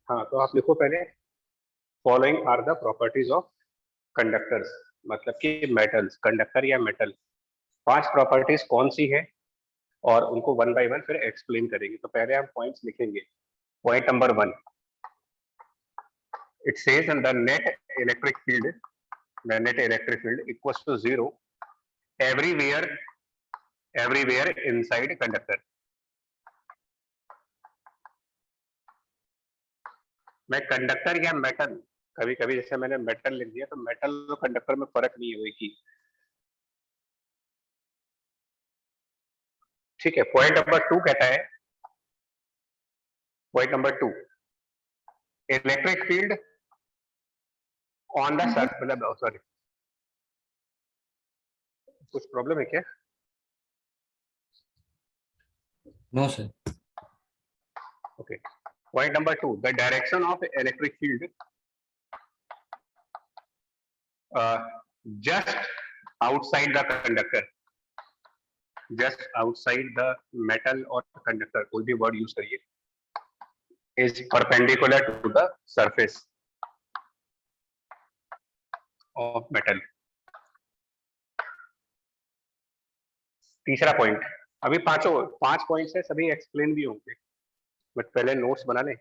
हाँ, तो आप लिखो पहले, following are the properties of conductors, मतलब कि मेटल्स, कंडक्टर या मेटल, 5 प्रॉपर्टीज कौन सी है और उनको वन बाय वन फिर एक्सप्लेन करेंगे। तो पहले हम पॉइंट्स लिखेंगे। Point number 1, it says the net electric field, the net electric field equals to 0 everywhere inside conductor। मैं कंडक्टर या मेटल, कभी कभी जैसे मैंने मेटल लिख दिया, तो मेटल और कंडक्टर में फर्क नहीं है कि, ठीक है। पॉइंट नंबर 2 कहता है, point number 2, electric field on the surf, मतलब सॉरी, कुछ प्रॉब्लम है क्या? No sir. Okay, point number 2, the direction of electric field just outside the conductor, just outside the metal or conductor, कोई भी word use करिए, is perpendicular to the surface of metal। तीसरा point, अभी 5 points है, सभी explain भी होंगे, but पहले नोट्स बना लें।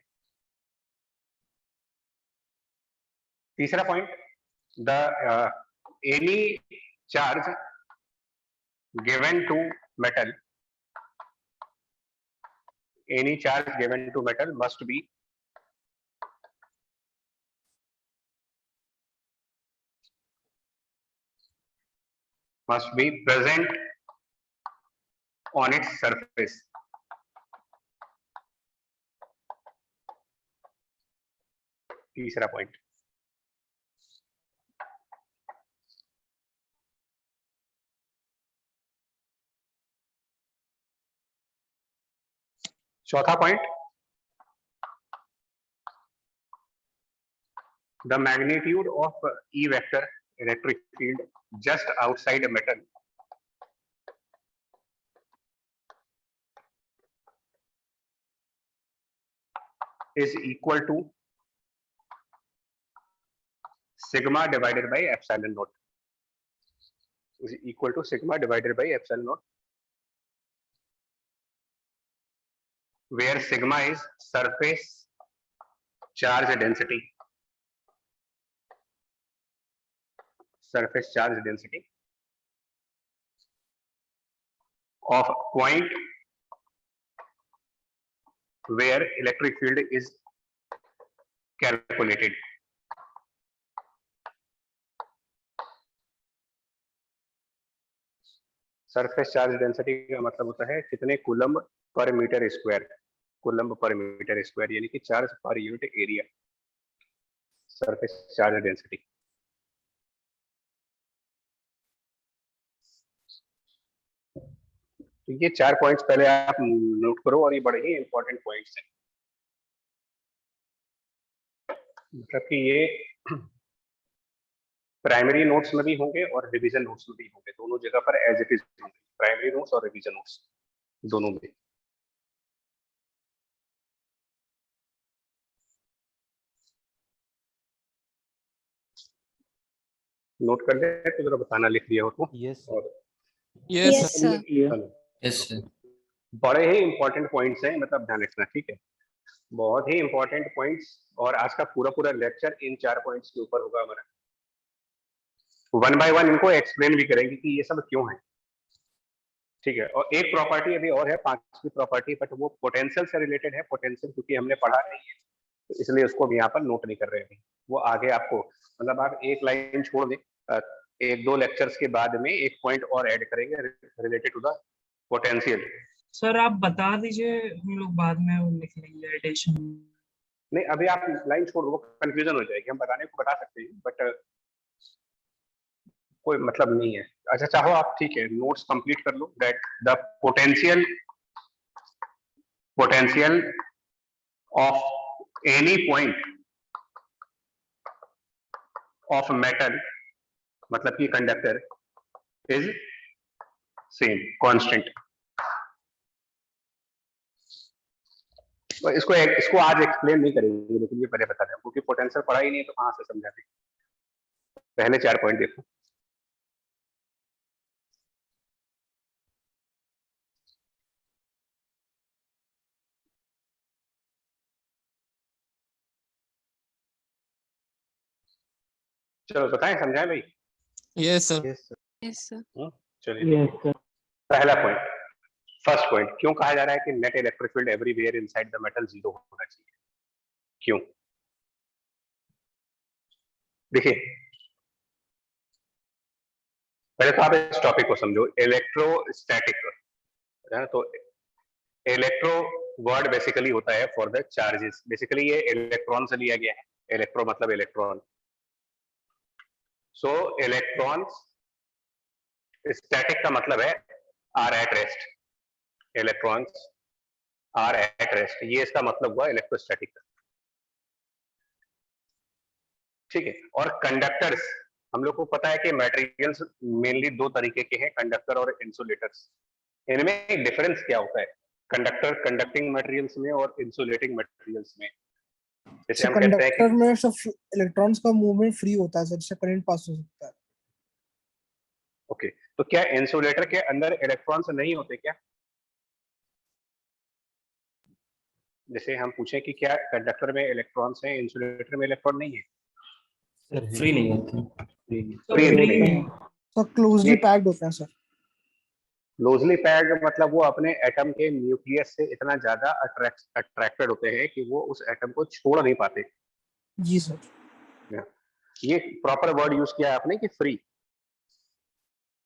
तीसरा point, the any charge given to metal, any charge given to metal must be present on its surface। तीसरा पॉइंट। चौथा point, the magnitude of E vector electric field just outside a metal is equal to sigma divided by epsilon naught, is equal to sigma divided by epsilon naught, where sigma is surface charge density, surface charge density of point where electric field is calculated। Surface charge density का मतलब होता है कितने coulomb पर metre square, coulomb पर metre square, यानी कि charge per unit area, surface charge density. तो ये 4 पॉइंट्स पहले आप नोट करो, और ये बड़े ही इंपॉर्टेंट पॉइंट्स हैं, मतलब कि ये प्राइमरी नोट्स में भी होंगे और रिवीजन नोट्स में भी होंगे, दोनों जगह पर एज इट इज होंगे, प्राइमरी नोट्स और रिवीजन नोट्स दोनों में। नोट कर ले तो जरा बताना, लिख दिया हो तो। यस और यस सर। Yes sir. बड़े ही इंपॉर्टेंट पॉइंट्स हैं, मतलब ध्यान रखना, ठीक है, बहुत ही इंपॉर्टेंट पॉइंट्स। और आज का पूरा पूरा लेक्चर इन 4 पॉइंट्स के ऊपर होगा हमारा। वन बाय वन इनको एक्सप्लेन भी करेंगे कि ये सब क्यों है, ठीक है। और एक प्रॉपर्टी अभी और है, 5वीं प्रॉपर्टी, बट वो पोटेंशियल से रिलेटेड है। पोटेंशियल क्योंकि हमने पढ़ा नहीं है, तो इसलिए उसको भी यहाँ पर नोट नहीं कर रहे हैं। वो आगे आपको, मतलब आप एक लाइन छोड़ दें, 1-2 लेक्चर्स के बाद में एक पॉइंट और ऐड करेंगे related to the potential. Sir आप बता दीजिए, हम लोग बाद में वो लिख लेंगे एडिशन। नहीं, अभी आप लाइन छोड़ दो, वो कंफ्यूजन हो जाएगी। हम बताने को बता सकते हैं, बट कोई मतलब नहीं है। अच्छा, चाहो आप, ठीक है, नोट्स कंप्लीट कर लो। That the potential of any point of metal, मतलब कि कंडक्टर, इज सेम, कांस्टेंट। तो इसको आज एक्सप्लेन नहीं करेंगे, लेकिन ये पहले बता दें, क्योंकि पोटेंशियल पढ़ा ही नहीं तो कहाँ से समझा दें। पहले 4 पॉइंट देखो। चलो बताएं, समझाएं भाई। Yes, sir. Yes, sir. चलिए पहला पॉइंट, फर्स्ट पॉइंट, क्यों कहा जा रहा है कि net electric field everywhere inside the metal 0 होना चाहिए? क्यों? देखिए पहले तो आप इस टॉपिक को समझो, इलेक्ट्रोस्टैटिक है। तो इलेक्ट्रो वर्ड बेसिकली होता है फॉर द चार्जेस, बेसिकली ये इलेक्ट्रॉन से लिया गया है। इलेक्ट्रो मतलब इलेक्ट्रॉन, सो इलेक्ट्रॉन्स, स्टैटिक का मतलब है are at rest, electrons are at rest, ये इसका मतलब हुआ इलेक्ट्रोस्टैटिक का, ठीक है। और कंडक्टर्स, हम लोग को पता है कि मटेरियल्स मेनली 2 तरीके के हैं, कंडक्टर और इंसुलेटर्स। इनमें डिफरेंस क्या होता है कंडक्टर कंडक्टिंग मटेरियल्स में और इंसुलेटिंग मटेरियल्स में? जैसे हम कहते हैं कंडक्टर कि में सब इलेक्ट्रॉन्स का मूवमेंट फ्री होता है सर, जिससे करंट पास हो सकता है। ओके, तो क्या इंसुलेटर के अंदर इलेक्ट्रॉन्स नहीं होते क्या? जैसे हम पूछें कि क्या कंडक्टर में इलेक्ट्रॉन्स हैं, इंसुलेटर में इलेक्ट्रॉन नहीं है? फ्री नहीं होती। फ्री नहीं है। तो क्लोजली ये पैक्ड होता है सर। क्लोजली पैक्ड मतलब वो अपने एटम के न्यूक्लियस से इतना ज्यादा अट्रैक्टेड होते हैं कि वो उस एटम को छोड़ नहीं पाते। जी सर। ये प्रॉपर वर्ड यूज किया आपने कि फ्री।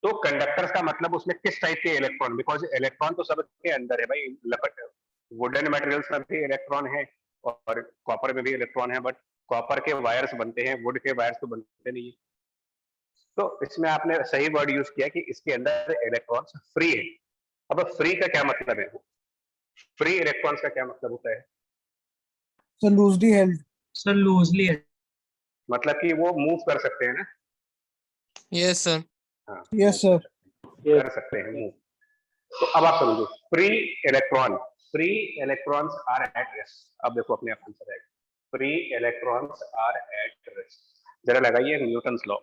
तो कंडक्टर्स का मतलब उसमें किस टाइप के इलेक्ट्रॉन, बिकॉज इलेक्ट्रॉन तो सबके अंदर है भाई, वुडन मटेरियल्स में भी इलेक्ट्रॉन है और कॉपर में भी इलेक्ट्रॉन है, बट कॉपर के वायर्स बनते हैं, वुड के वायर्स तो बनते नहीं है। तो इसमें आपने सही वर्ड यूज किया कि इसके अंदर इलेक्ट्रॉन्स फ्री है। अब फ्री का क्या मतलब है? फ्री इलेक्ट्रॉन्स का क्या मतलब होता है? Sir loosely held. Sir loosely है। मतलब कि वो मूव कर सकते हैं ना? Yes, sir. हाँ, यस सर। कर सकते हैं मूव। तो अब आप समझो, free electrons are at rest. अब देखो अपने आप आंसर आएगा, free electrons are at rest. जरा लगाइए Newton's law.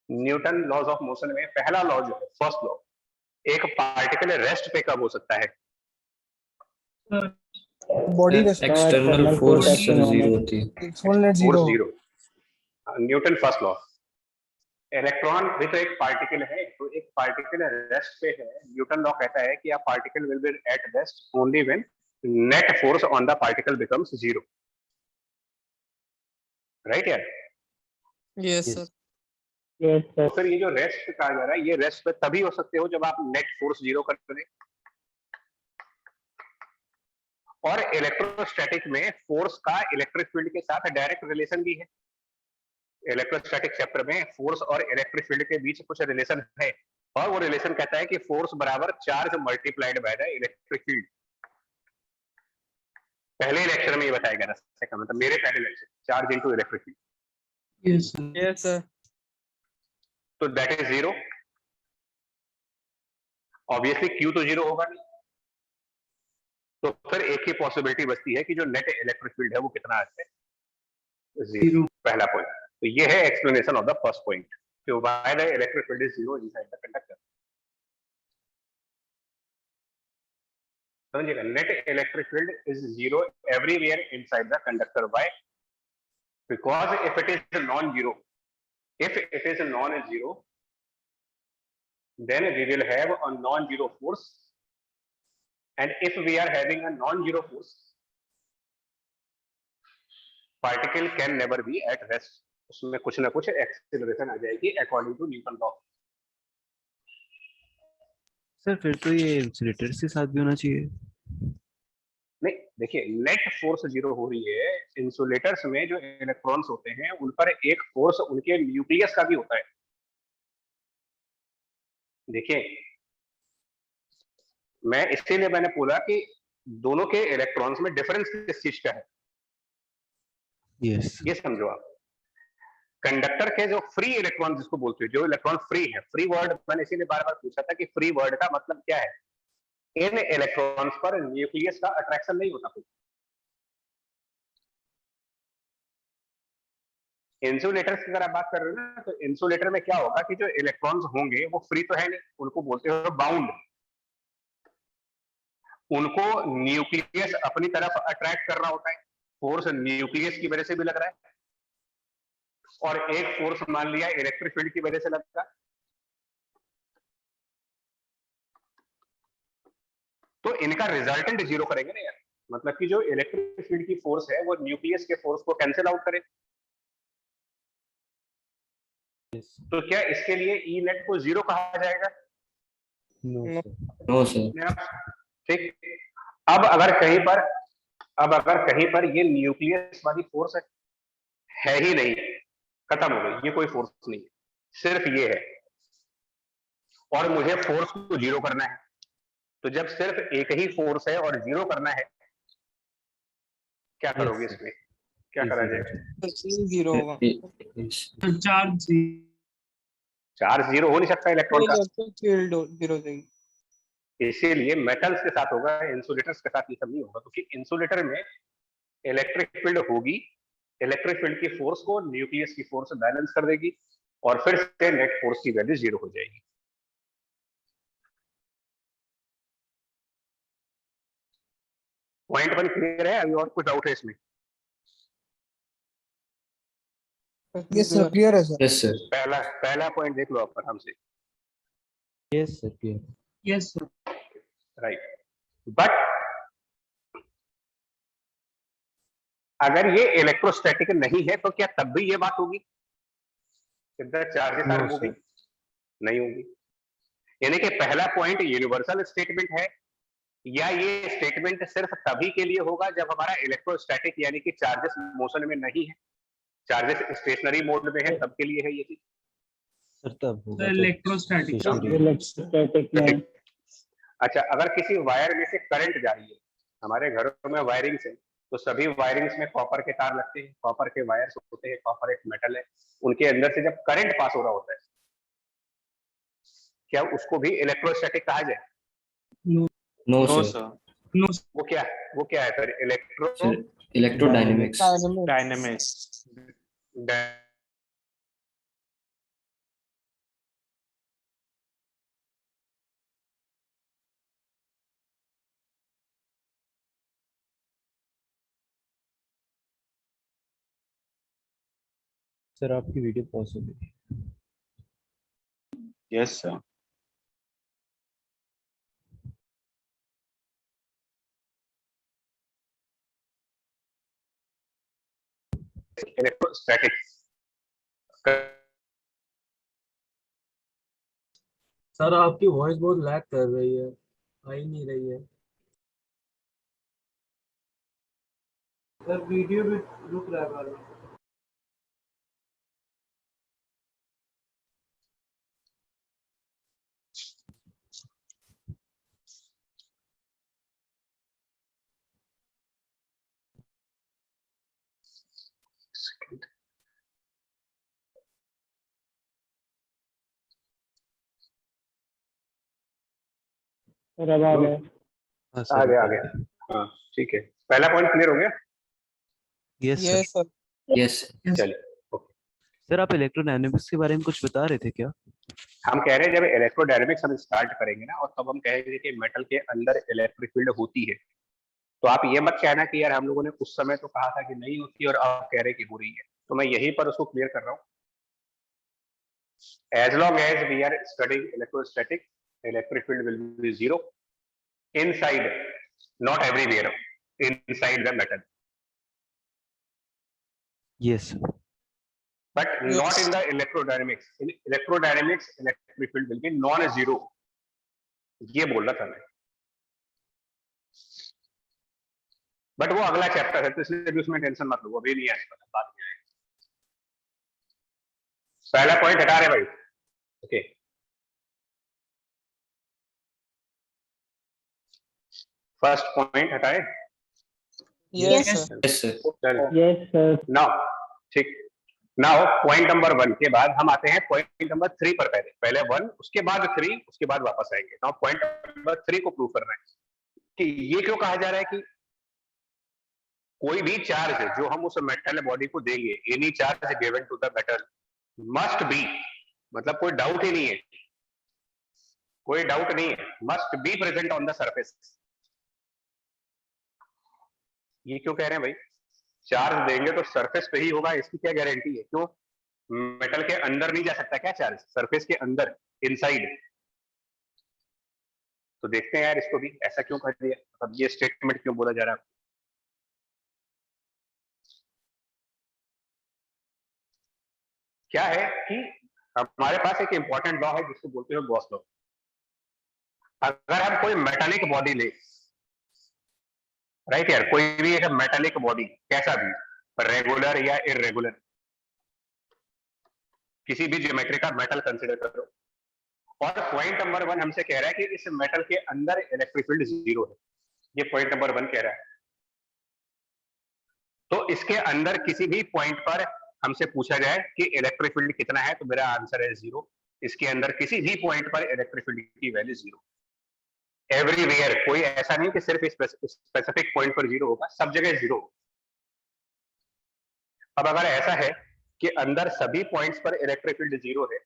Newton laws of motion में पहला लॉ जो है, फर्स्ट लॉ, एक पार्टिकल रेस्ट पे कब हो सकता है? Body rest. External force sir 0 होती है। External force 0। Zero. Newton first law. Electron भी तो एक पार्टिकल है, तो एक पार्टिकल रेस्ट पे है। न्यूटन लॉ कहता है कि a particle will be at rest only when net force on the particle becomes 0। Right यार? Yes, sir. तो फिर ये जो रेस्ट कहा जा रहा है, ये रेस्ट पे तभी हो सकते हो जब आप नेट फोर्स 0 कर दें। और इलेक्ट्रोस्टैटिक में फोर्स का इलेक्ट्रिक फील्ड के साथ डायरेक्ट रिलेशन भी है। इलेक्ट्रोस्टैटिक चैप्टर में फोर्स और इलेक्ट्रिक फील्ड के बीच कुछ रिलेशन है, और वो रिलेशन कहता है कि फोर्स बराबर charge multiplied by the electric field. पहले लेक्चर में ये बताया गया था, मतलब मेरे पहले lecture, charge into electric field. Yes Yes, sir. तो दैट इज 0। ऑब्वियसली क्यू तो 0 होगा नहीं, तो फिर एक ही पॉसिबिलिटी बचती है कि जो नेट इलेक्ट्रिक फील्ड है वो कितना है? 0। पहला पॉइंट। तो ये है explanation of the first point, कि why the electric field is 0 inside the conductor. समझिएगा, net electric field is 0 everywhere inside the conductor. Why? Because if it is non zero, if it is a non-zero, then we will have a non-zero force, and if we are having a non-zero force, particle can never be at rest. उसमें कुछ ना कुछ acceleration आ जाएगी according to Newton law. Sir फिर तो ये insulator के साथ भी होना चाहिए। नहीं, देखिए नेट फोर्स 0 हो रही है। इंसुलेटर्स में जो इलेक्ट्रॉन्स होते हैं उन पर एक फोर्स उनके न्यूक्लियस का भी होता है। देखिए, मैं इसीलिए मैंने बोला कि दोनों के इलेक्ट्रॉन्स में डिफरेंस किस चीज का है, यस। ये समझो आप। कंडक्टर के जो फ्री इलेक्ट्रॉन जिसको बोलते हैं, जो इलेक्ट्रॉन फ्री है, फ्री वर्ड मैंने इसीलिए बार बार पूछा था कि फ्री वर्ड का मतलब क्या है। इन इलेक्ट्रॉन्स पर न्यूक्लियस का अट्रैक्शन नहीं होता कोई। इंसुलेटर की अगर आप बात कर रहे हो ना, तो इंसुलेटर में क्या होगा कि जो इलेक्ट्रॉन्स होंगे वो फ्री तो है नहीं, उनको बोलते हो बाउंड। उनको न्यूक्लियस अपनी तरफ अट्रैक्ट कर रहा होता है, फोर्स न्यूक्लियस की वजह से भी लग रहा है, और एक फोर्स मान लिया इलेक्ट्रिक फील्ड की वजह से लगता है। तो इनका रिजल्टेंट जीरो करेंगे ना यार, मतलब कि जो इलेक्ट्रिक फील्ड की फोर्स है वो न्यूक्लियस के फोर्स को कैंसिल आउट करे। तो क्या इसके लिए ई नेट को जीरो कहा जाएगा? No sir. ठीक। अब अगर कहीं पर ये न्यूक्लियस वाली फोर्स है ही नहीं, खत्म हो गई, ये कोई फोर्स नहीं है, सिर्फ ये है, और मुझे फोर्स को जीरो करना है। तो जब सिर्फ एक ही फोर्स है और जीरो करना है, क्या करोगे इसमें? क्या करा जाएगा? जीरो होगा। चार्ज जीरो हो नहीं सकता इलेक्ट्रॉन का, फील्ड जीरो देगी। इसीलिए मेटल्स के साथ होगा, इंसुलेटर्स के साथ ये सब नहीं होगा, क्योंकि इंसुलेटर में इलेक्ट्रिक फील्ड होगी, इलेक्ट्रिक फील्ड की फोर्स को न्यूक्लियस की फोर्स बैलेंस कर देगी, और फिर से नेट फोर्स की वैल्यू जीरो हो जाएगी। पॉइंट 1 क्लियर है? अभी और कुछ डाउट है इसमें? यस सर, क्लियर है सर। Yes sir. पहला पॉइंट देख लो आप आराम से। Yes sir, clear. Yes sir. Right. But अगर ये इलेक्ट्रोस्टैटिक नहीं है तो क्या तब भी ये बात होगी? Charges are moving? नहीं होगी। यानी कि पहला पॉइंट यूनिवर्सल स्टेटमेंट है, या ये स्टेटमेंट सिर्फ तभी के लिए होगा जब हमारा इलेक्ट्रोस्टैटिक यानी कि चार्जेस मोशन में नहीं है, चार्जेस स्टेशनरी मोड में है, तब के लिए है ये चीज। सर तब होगा इलेक्ट्रोस्टैटिक। अच्छा, अगर किसी वायर में से करंट जा रही है, हमारे घरों में वायरिंग्स है, तो सभी वायरिंग्स में कॉपर के तार लगते हैं, कॉपर के वायर्स होते हैं, कॉपर एक मेटल है, उनके अंदर से जब करंट पास हो रहा होता है, क्या उसको भी इलेक्ट्रोस्टैटिक कहा जाए? No sir. वो क्या है फिर? इलेक्ट्रोडायनेमिक्स। सर आपकी वीडियो पॉज हो गई। Yes sir. इलेक्ट्रोस्टैटिक सर आपकी वॉइस बहुत लैग कर रही है, आ ही नहीं रही है। सर वीडियो भी रुक रहा है बार बार। आ गया। हाँ ठीक है, पहला पॉइंट क्लियर हो गया। Yes yes sir. Sir. Yes. चलिए, सर आप इलेक्ट्रोडायनेमिक्स के बारे में कुछ बता रहे थे क्या? हम कह रहे हैं जब इलेक्ट्रोडायनेमिक्स हम स्टार्ट करेंगे ना, और तब हम कहेंगे कि मेटल के अंदर इलेक्ट्रिक फील्ड होती है, तो आप ये मत कहना कि यार हम लोगों ने उस समय तो कहा था कि नहीं होती और आप कह रहे कि हो रही है। तो मैं यहीं पर उसको क्लियर कर रहा हूँ। As long as we are studying electrostatic, electric field will be zero inside, not everywhere, inside the metal. Yes. But not in the electrodynamics. In electrodynamics, electric field will be non-zero. ये बोल रहा था मैं। But वो अगला chapter है, तो इसलिए भी उसमें टेंशन मत लो, अभी नहीं आने वाला, बाद में आएगा। पहला पॉइंट हटा रहे भाई। ओके, फर्स्ट पॉइंट हटाए। Yes sir. Yes sir. Now ठीक, नाउ पॉइंट नंबर 1 के बाद हम आते हैं पॉइंट नंबर 3 पर। पहले 1, उसके बाद 3, उसके बाद वापस आएंगे। नाउ पॉइंट नंबर 3 को प्रूव करना है कि ये क्यों कहा जा रहा है कि कोई भी चार्ज जो हम उस मेटल बॉडी को देंगे, any charge given to the metal must be, मतलब कोई डाउट ही नहीं है, कोई डाउट नहीं है, must be present on the surface. ये क्यों कह रहे हैं भाई? चार्ज देंगे तो सरफेस पे ही होगा, इसकी क्या गारंटी है? क्यों मेटल के अंदर नहीं जा सकता क्या चार्ज? सरफेस के अंदर, इनसाइड। तो देखते हैं यार इसको भी ऐसा क्यों कर दिया, अब ये स्टेटमेंट क्यों बोला जा रहा है? क्या है कि हमारे पास एक इंपॉर्टेंट लॉ है जिसको बोलते हैं गॉस लॉ। अगर हम कोई मेटालिक बॉडी ले, राइट यार, कोई भी एक मेटालिक बॉडी कैसा भी, रेगुलर या इरेगुलर, किसी भी ज्योमेट्री का मेटल कंसीडर करो, और पॉइंट नंबर 1 हमसे कह रहा है कि इस मेटल के अंदर इलेक्ट्रिक फील्ड 0 है। ये पॉइंट नंबर 1 कह रहा है। तो इसके अंदर किसी भी पॉइंट पर हमसे पूछा जाए कि इलेक्ट्रिक फील्ड कितना है, तो मेरा आंसर है 0। इसके अंदर किसी भी पॉइंट पर इलेक्ट्रिक फील्ड की वैल्यू 0। एवरीवेयर, कोई ऐसा नहीं कि सिर्फ स्पेसिफिक पॉइंट पर 0 होगा, सब जगह 0। अब अगर ऐसा है कि अंदर सभी पॉइंट्स पर इलेक्ट्रिक फील्ड 0 है,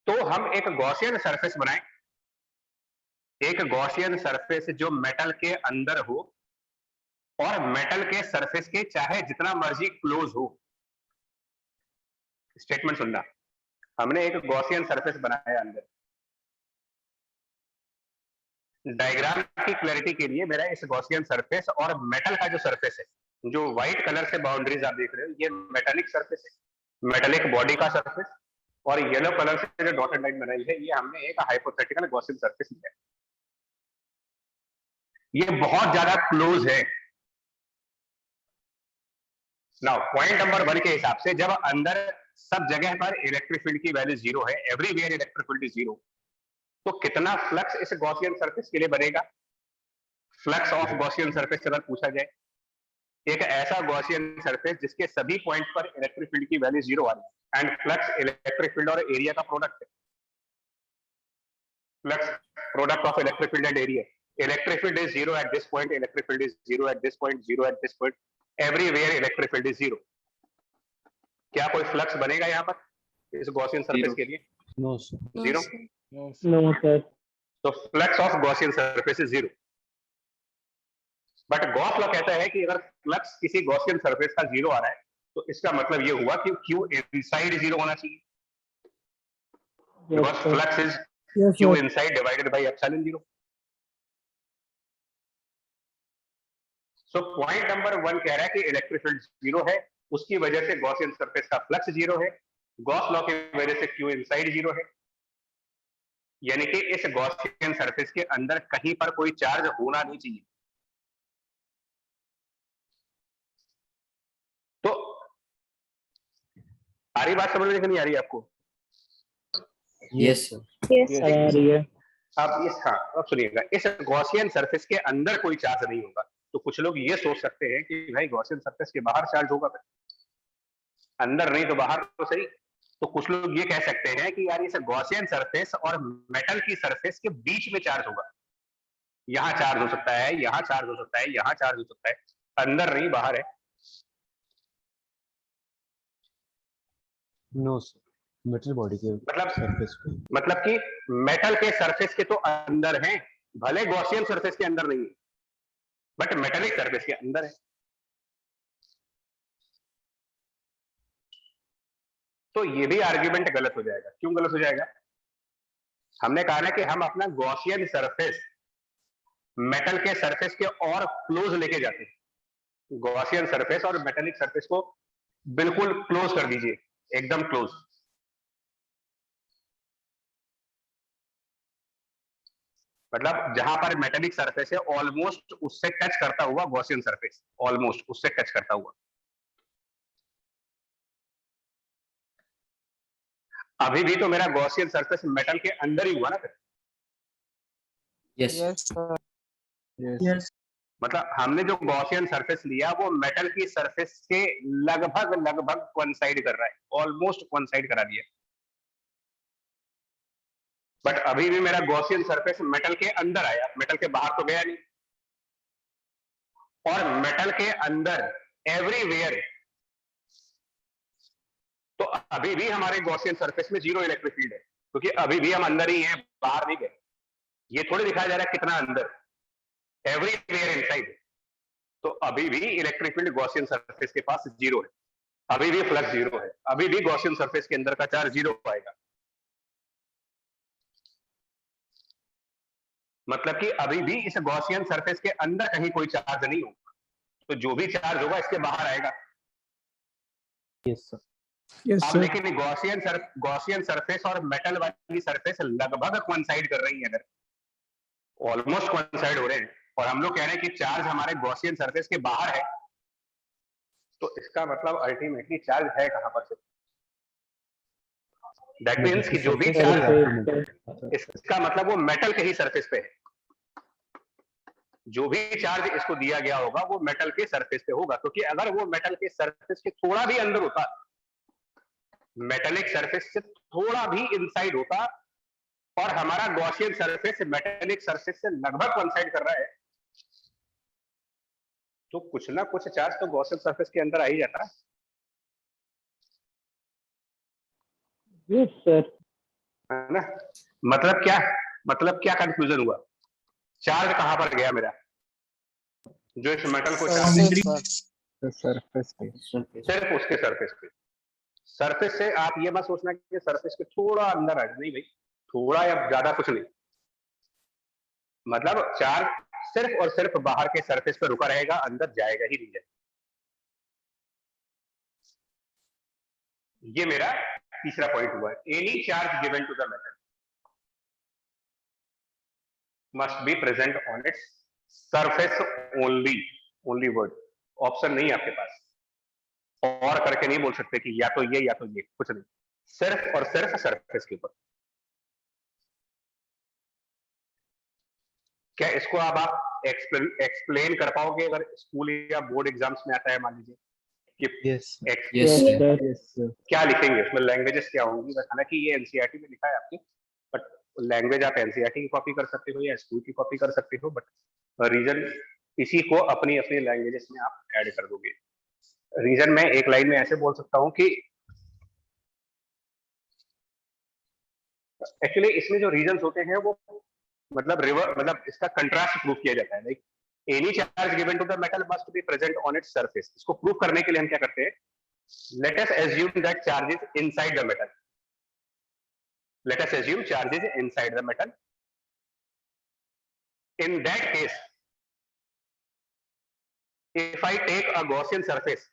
तो हम एक गॉसियन सरफेस बनाएं, एक गॉसियन सरफेस जो मेटल के अंदर हो और मेटल के सरफेस के चाहे जितना मर्जी क्लोज हो। स्टेटमेंट सुनना, हमने एक गॉसियन सरफेस बनाया अंदर। डायग्राम की क्लैरिटी के लिए मेरा इस गॉसियन सरफेस और मेटल का जो सरफेस है, जो व्हाइट कलर से बाउंड्रीज आप देख रहे हो, ये मेटालिक सरफेस है, मेटालिक बॉडी का सरफेस, और येलो कलर से जो डॉटेड लाइन बनाई है, ये हमने एक हाइपोथेटिकल गॉसियन सरफेस लिया है। ये बहुत ज्यादा क्लोज है। नाउ पॉइंट नंबर 1 के हिसाब से जब अंदर सब जगह पर इलेक्ट्रिक फील्ड की वैल्यू 0 है, एवरीवेयर इलेक्ट्रिक फील्ड इज 0, तो कितना फ्लक्स इस गॉसियन सरफेस के लिए बनेगा? फ्लक्स ऑफ गॉसियन सरफेस अगर पूछा जाए, एक ऐसा गॉसियन सरफेस जिसके सभी पॉइंट पर इलेक्ट्रिक फील्ड की वैल्यू 0 आ रही है, एंड फ्लक्स इलेक्ट्रिक फील्ड और एरिया का प्रोडक्ट है। Flux product of electric field and area. Electric field is 0 at this point, electric field is 0 at this point, 0 at this point, everywhere electric field is 0। क्या कोई flux बनेगा यहाँ पर इस Gaussian surface के लिए? No sir. 0। No sir. तो flux of Gaussian surface is 0। But Gauss law कहता है कि अगर फ्लक्स किसी गॉसियन सरफेस का 0 आ रहा है, तो इसका मतलब ये हुआ कि Q इनसाइड 0 होना चाहिए, because flux is Q inside divided by epsilon 0। So point number 1 कह रहा है कि इलेक्ट्रिक फील्ड 0 है, उसकी वजह से गॉसियन सरफेस का फ्लक्स 0 है, गॉस लॉ की वजह से Q इनसाइड 0 है, यानी कि इस गॉसियन सरफेस के अंदर कहीं पर कोई चार्ज होना नहीं चाहिए। तो आ रही बात समझ में कि नहीं आ रही आपको? यस अब इस, हाँ, अब सुनिएगा, इस गॉसियन सरफेस के अंदर कोई चार्ज नहीं होगा। तो कुछ लोग ये सोच सकते हैं कि भाई गॉसियन सरफेस के बाहर चार्ज होगा, अंदर नहीं तो बाहर तो सही। तो कुछ लोग ये कह सकते हैं कि यार इस गॉसियन सरफेस और मेटल की सरफेस के बीच में चार्ज होगा, यहां चार्ज हो सकता है, यहां चार्ज हो सकता है, यहां चार्ज हो सकता है, अंदर नहीं बाहर है। नो सर, मेटल बॉडी के सरफेस पे। मतलब कि मेटल के सरफेस के तो अंदर हैं, भले गॉसियन सरफेस के अंदर नहीं है, बट मेटेलिक सरफेस के अंदर है। तो ये भी आर्ग्यूमेंट गलत हो जाएगा। क्यों गलत हो जाएगा? हमने कहा ना कि हम अपना गॉसियन सरफेस मेटल के सरफेस के और क्लोज लेके जाते हैं। गॉसियन सरफेस और मेटेलिक सरफेस को बिल्कुल क्लोज कर दीजिए, एकदम क्लोज। मतलब जहां पर मेटेलिक सरफेस है, ऑलमोस्ट उससे टच करता हुआ गॉसियन सरफेस, ऑलमोस्ट उससे टच करता हुआ। अभी भी तो मेरा गॉसियन सरफेस मेटल के अंदर ही हुआ ना फिर। Yes yes sir. यस मतलब हमने जो गॉसियन सरफेस लिया वो मेटल की सरफेस के लगभग लगभग कोइंसाइड कर रहा है, ऑलमोस्ट कोइंसाइड करा दिया। बट अभी भी मेरा गॉसियन सरफेस मेटल के अंदर आया, मेटल के बाहर तो गया नहीं। और मेटल के अंदर एवरीवेयर, तो अभी भी हमारे गॉसियन सरफेस में 0 इलेक्ट्रिक फील्ड है, क्योंकि अभी भी हम अंदर ही हैं, बाहर नहीं गए। ये थोड़ी दिखाया जा रहा है कितना अंदर, एवरीवेयर इनसाइड। तो अभी भी इलेक्ट्रिक फील्ड गॉसियन सरफेस के पास 0 है, अभी भी फ्लक्स 0 है, अभी भी गॉसियन सरफेस के अंदर का चार्ज 0 आएगा। मतलब कि अभी भी इस गॉसियन सरफेस के अंदर कहीं कोई चार्ज नहीं होगा, तो जो भी चार्ज होगा इसके बाहर आएगा। Yes sir. यस अब सर। लेकिन गॉसियन सरफेस और मेटल वाली सरफेस लगभग कोइंसाइड कर रही है, अगर ऑलमोस्ट कोइंसाइड हो रहे हैं, और हम लोग कह रहे हैं कि चार्ज हमारे गॉसियन सरफेस के बाहर है, तो इसका मतलब अल्टीमेटली चार्ज है कहां पर से? दैट मींस कि जो भी चार्ज, इसका मतलब वो मेटल के ही सरफेस पे है। जो भी चार्ज इसको दिया गया होगा वो मेटल के सरफेस पे होगा, क्योंकि अगर वो मेटल के सरफेस के थोड़ा भी अंदर होता, मेटेलिक सरफेस से थोड़ा भी इनसाइड होता, और हमारा गॉसियन सरफेस मेटेलिक सरफेस से लगभग कोइंसाइड कर रहा है, तो कुछ ना कुछ चार्ज तो गॉसियन सरफेस के अंदर आ ही जाता है। Yes sir. है ना? मतलब क्या कंफ्यूजन हुआ? चार्ज कहां पर गया मेरा, जो इस मेटल को चार्ज सरफेस पे। सिर्फ उसके सरफेस पे। सरफेस से आप ये मत सोचना कि सरफेस के थोड़ा अंदर आ, नहीं भाई, थोड़ा या ज्यादा कुछ नहीं, मतलब चार्ज सिर्फ और सिर्फ बाहर के सरफेस पे रुका रहेगा, अंदर जाएगा ही नहीं जाएगा। ये मेरा तीसरा पॉइंट हुआ। Any charge given to the metal must be present on its surface only, only word, option नहीं है आपके पास, और करके नहीं बोल सकते कि या तो ये या तो ये, कुछ नहीं, सिर्फ और सिर्फ सरफेस के ऊपर। क्या इसको अब आप एक्सप्लेन कर पाओगे अगर स्कूल या बोर्ड एग्जाम्स में आता है, मान लीजिए कि यस Yes. क्या लिखेंगे उसमें, लैंग्वेजेस क्या होंगी? हालांकि ये एनसीईआरटी में लिखा है आपके, बट लैंग्वेज आप एनसीईआरटी की कॉपी कर सकते हो या स्कूल की कॉपी कर सकते हो, बट रीजन इसी को अपनी अपनी लैंग्वेजेस में आप ऐड कर दोगे। रीजन में एक लाइन में ऐसे बोल सकता हूं कि एक्चुअली इसमें जो रीजन होते हैं वो मतलब इसका कंट्रास्ट प्रूव किया जाता है। Like any charge given to the metal must be present on its surface. इसको प्रूव करने के लिए हम क्या करते हैं, let us assume that charge is inside the metal. Let us assume charge is inside the metal. In that case, if I take a Gaussian surface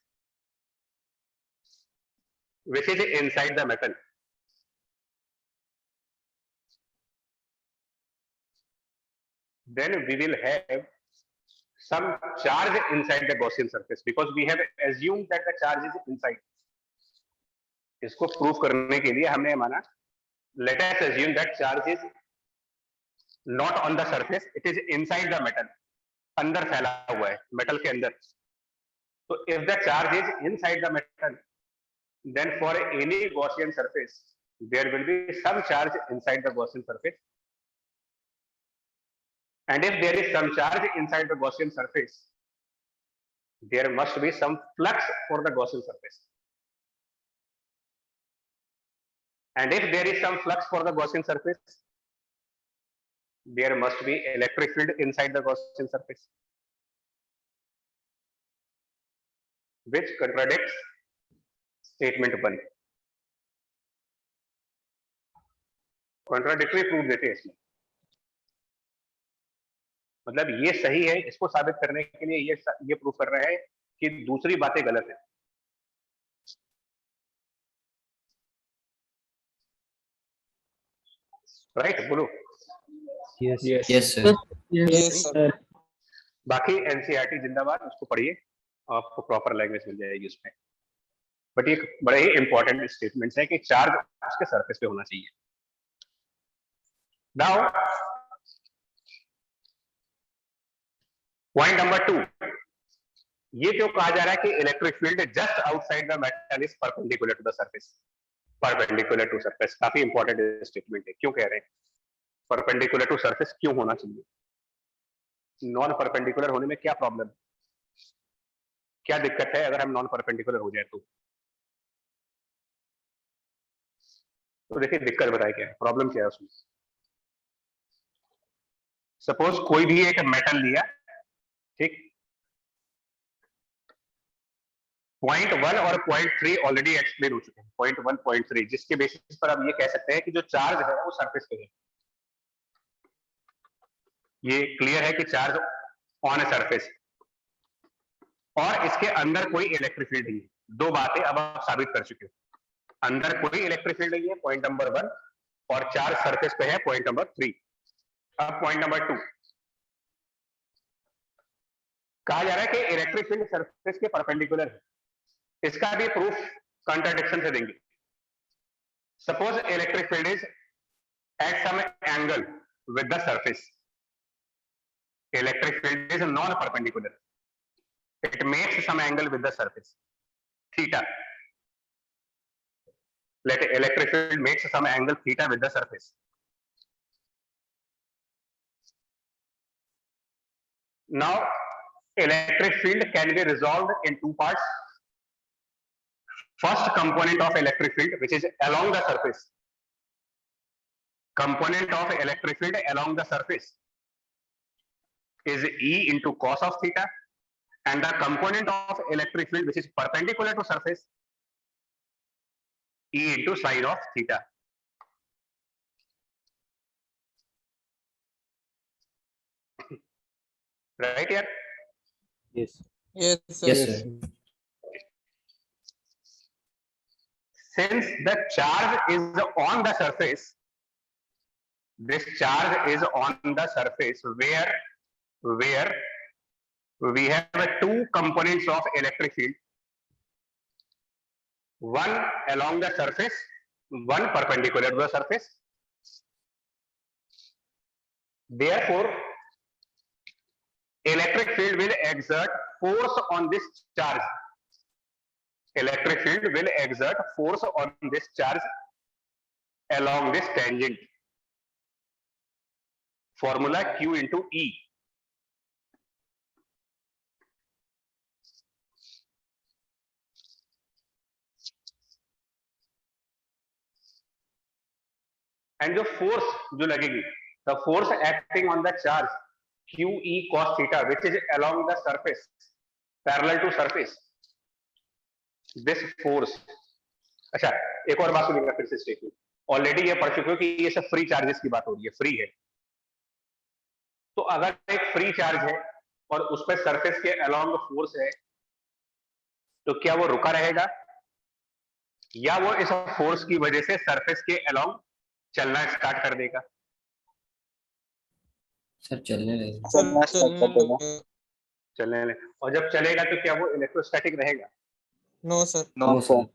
which is inside the metal, then we will have some charge inside the Gaussian surface because we have assumed that the charge is inside. इसको prove करने के लिए हमने माना let us assume that charge is not on the surface, it is inside the metal. अंदर फैला हुआ है मेटल के अंदर। तो if the charge is inside the metal, then for any Gaussian surface there will be some charge inside the Gaussian surface, and if there is some charge inside the Gaussian surface, there must be some flux for the Gaussian surface, and if there is some flux for the Gaussian surface, there must be electric field inside the Gaussian surface, which contradicts statement 1. Contradictory proof देते हैं इसमें, मतलब ये सही है, इसको साबित करने के लिए ये प्रूफ कर रहा है कि दूसरी बातें गलत है। राइट, बोलो। Yes, sir. Yes sir. बाकी एनसीईआरटी जिंदाबाद, उसको पढ़िए, आपको प्रॉपर लैंग्वेज मिल जाएगी उसमें। बट ये बड़े ही इंपॉर्टेंट स्टेटमेंट्स है कि चार्ज उसके सरफेस पे होना चाहिए। नाउ पॉइंट नंबर 2, ये जो कहा जा रहा है कि electric field just outside the metal is perpendicular to the surface, perpendicular to surface, काफी इंपॉर्टेंट स्टेटमेंट है। क्यों कह रहे हैं परपेंडिकुलर टू सरफेस, क्यों होना चाहिए? नॉन परपेंडिकुलर होने में क्या प्रॉब्लम है, क्या दिक्कत है अगर हम नॉन परपेंडिकुलर हो जाए तो देखिए दिक्कत बताए क्या है, प्रॉब्लम क्या है उसमें। सपोज कोई भी एक मेटल लिया, ठीक, पॉइंट 1 और पॉइंट 3 ऑलरेडी एक्सप्लेन हो चुके हैं, पॉइंट 1 पॉइंट 3, जिसके बेसिस पर हम ये कह सकते हैं कि जो चार्ज है वो सरफेस पे है। ये क्लियर है कि चार्ज ऑन ए सरफेस, और इसके अंदर कोई इलेक्ट्रिक फील्ड नहीं है। दो बातें अब आप साबित कर चुके हो, अंदर कोई इलेक्ट्रिक फील्ड नहीं है, पॉइंट नंबर 1, और चार्ज सरफेस पे है, पॉइंट नंबर 3। अब पॉइंट नंबर 2, कहा जा रहा है कि इलेक्ट्रिक फील्ड सरफेस के परपेंडिकुलर है। इसका भी प्रूफ कॉन्ट्राडिक्शन से देंगे। Suppose electric field is at some angle with the surface, electric field is non perpendicular, it makes some angle with the surface theta, let electric field makes some angle theta with the surface. Now electric field can be resolved in two parts. First component of electric field, which is along the surface, component of electric field along the surface is E into cos of theta, and the component of electric field which is perpendicular to surface, E into sine of theta. Right here? Yes. Yes, sir. Yes, sir. Since the charge is on the surface, this charge is on the surface where we have two components of electric field, one along the surface, one perpendicular to the surface. Therefore, electric field will exert force on this charge. Electric field will exert force on this charge along this tangent. Formula Q into E. And the force जो लगेगी, the force acting on the charge QE cos theta, which is along the surface, parallel to surface, this force. अच्छा, एक और बात सुनिएगा फिर से statement, already ये पढ़ चुके हो कि ये सब फ्री चार्जेस की बात हो रही है, फ्री है। तो अगर एक फ्री चार्ज है और उस पर सरफेस के अलोंग फोर्स है, तो क्या वो रुका रहेगा या वो इस फोर्स की वजह से सरफेस के अलोंग चलना स्टार्ट कर देगा? सर चलने लगेगा। चलने लगे। और जब चलेगा तो क्या वो इलेक्ट्रोस्टैटिक रहेगा? No sir. No sir.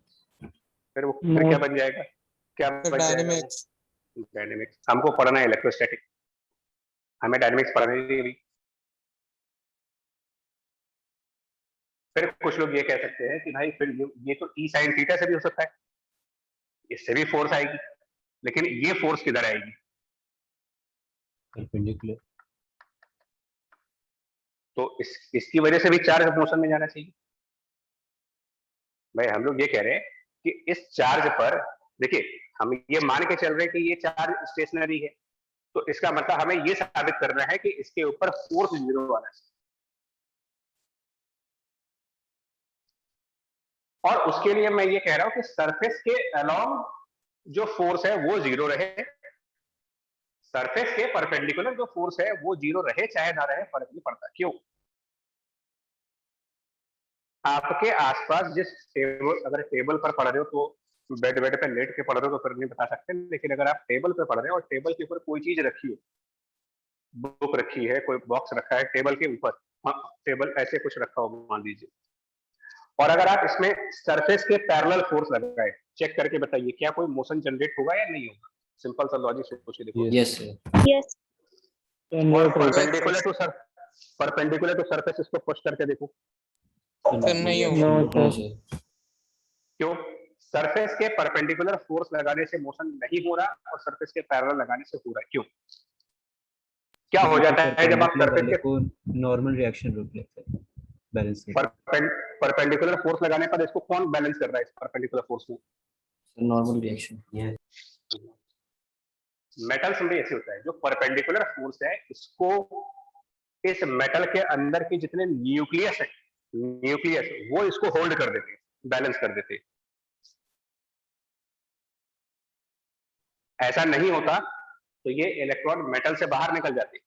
फिर वो फिर क्या बन जाएगा? क्या बन जाएगा? डायनेमिक्स। डायनेमिक्स। हमको पढ़ना है इलेक्ट्रोस्टैटिक, हमें डायनेमिक्स पढ़ना नहीं है। फिर कुछ लोग ये कह सकते हैं कि भाई फिर ये तो ई साइन थीटा से भी हो सकता है, इससे भी फोर्स आएगी, लेकिन ये फोर्स किधर आएगी? परपेंडिकुलर। तो इसकी वजह से भी चार्ज मोशन में जाना चाहिए। भाई हम लोग ये कह रहे हैं कि इस चार्ज पर देखिए, हम ये मान के चल रहे हैं कि ये चार्ज स्टेशनरी है, तो इसका मतलब हमें ये साबित करना है कि इसके ऊपर फोर्स जीरो आना चाहिए, और उसके लिए मैं ये कह रहा हूं कि सरफेस के अलोंग जो फोर्स है वो जीरो रहे, सरफेस के परपेंडिकुलर जो फोर्स है वो जीरो रहे, चाहे ना रहे फर्क नहीं पड़ता। क्यों? आपके आसपास जिस टेबल, अगर टेबल पर पढ़ रहे हो तो बेड पे लेट के पढ़ रहे हो तो फिर नहीं बता सकते, लेकिन अगर आप टेबल पे पढ़ रहे हो और टेबल के ऊपर कोई चीज रखी हो, बुक रखी है, कोई बॉक्स रखा है टेबल के ऊपर, हाँ टेबल ऐसे कुछ रखा हो मान लीजिए, और अगर आप इसमें सरफेस के पैरेलल फोर्स लगाए, चेक करके बताइए क्या कोई मोशन जनरेट होगा या नहीं होगा? सिंपल सा लॉजिक सोच के देखो। Yes sir. Yes. Perpendicular to sir perpendicular to surface इसको पुश करके देखो, सर नहीं होगा। No sir. क्यों? सरफेस के परपेंडिकुलर फोर्स लगाने से मोशन नहीं हो रहा और सरफेस के पैरेलल लगाने से हो रहा है, क्यों? क्या हो जाता है जब आप सरफेस के को नॉर्मल रिएक्शन रोक लेते हैं, बैलेंस करते परपेंडिकुलर फोर्स लगाने पर इसको कौन बैलेंस कर रहा है इस परपेंडिकुलर फोर्स में? Normal reaction. मेटल्स में ऐसे होता है, जो परपेंडिकुलर फोर्स है इसको इस मेटल के अंदर के जितने न्यूक्लियस है, न्यूक्लियस वो इसको होल्ड कर देते, बैलेंस कर देते। ऐसा नहीं होता तो ये इलेक्ट्रॉन मेटल से बाहर निकल जाते।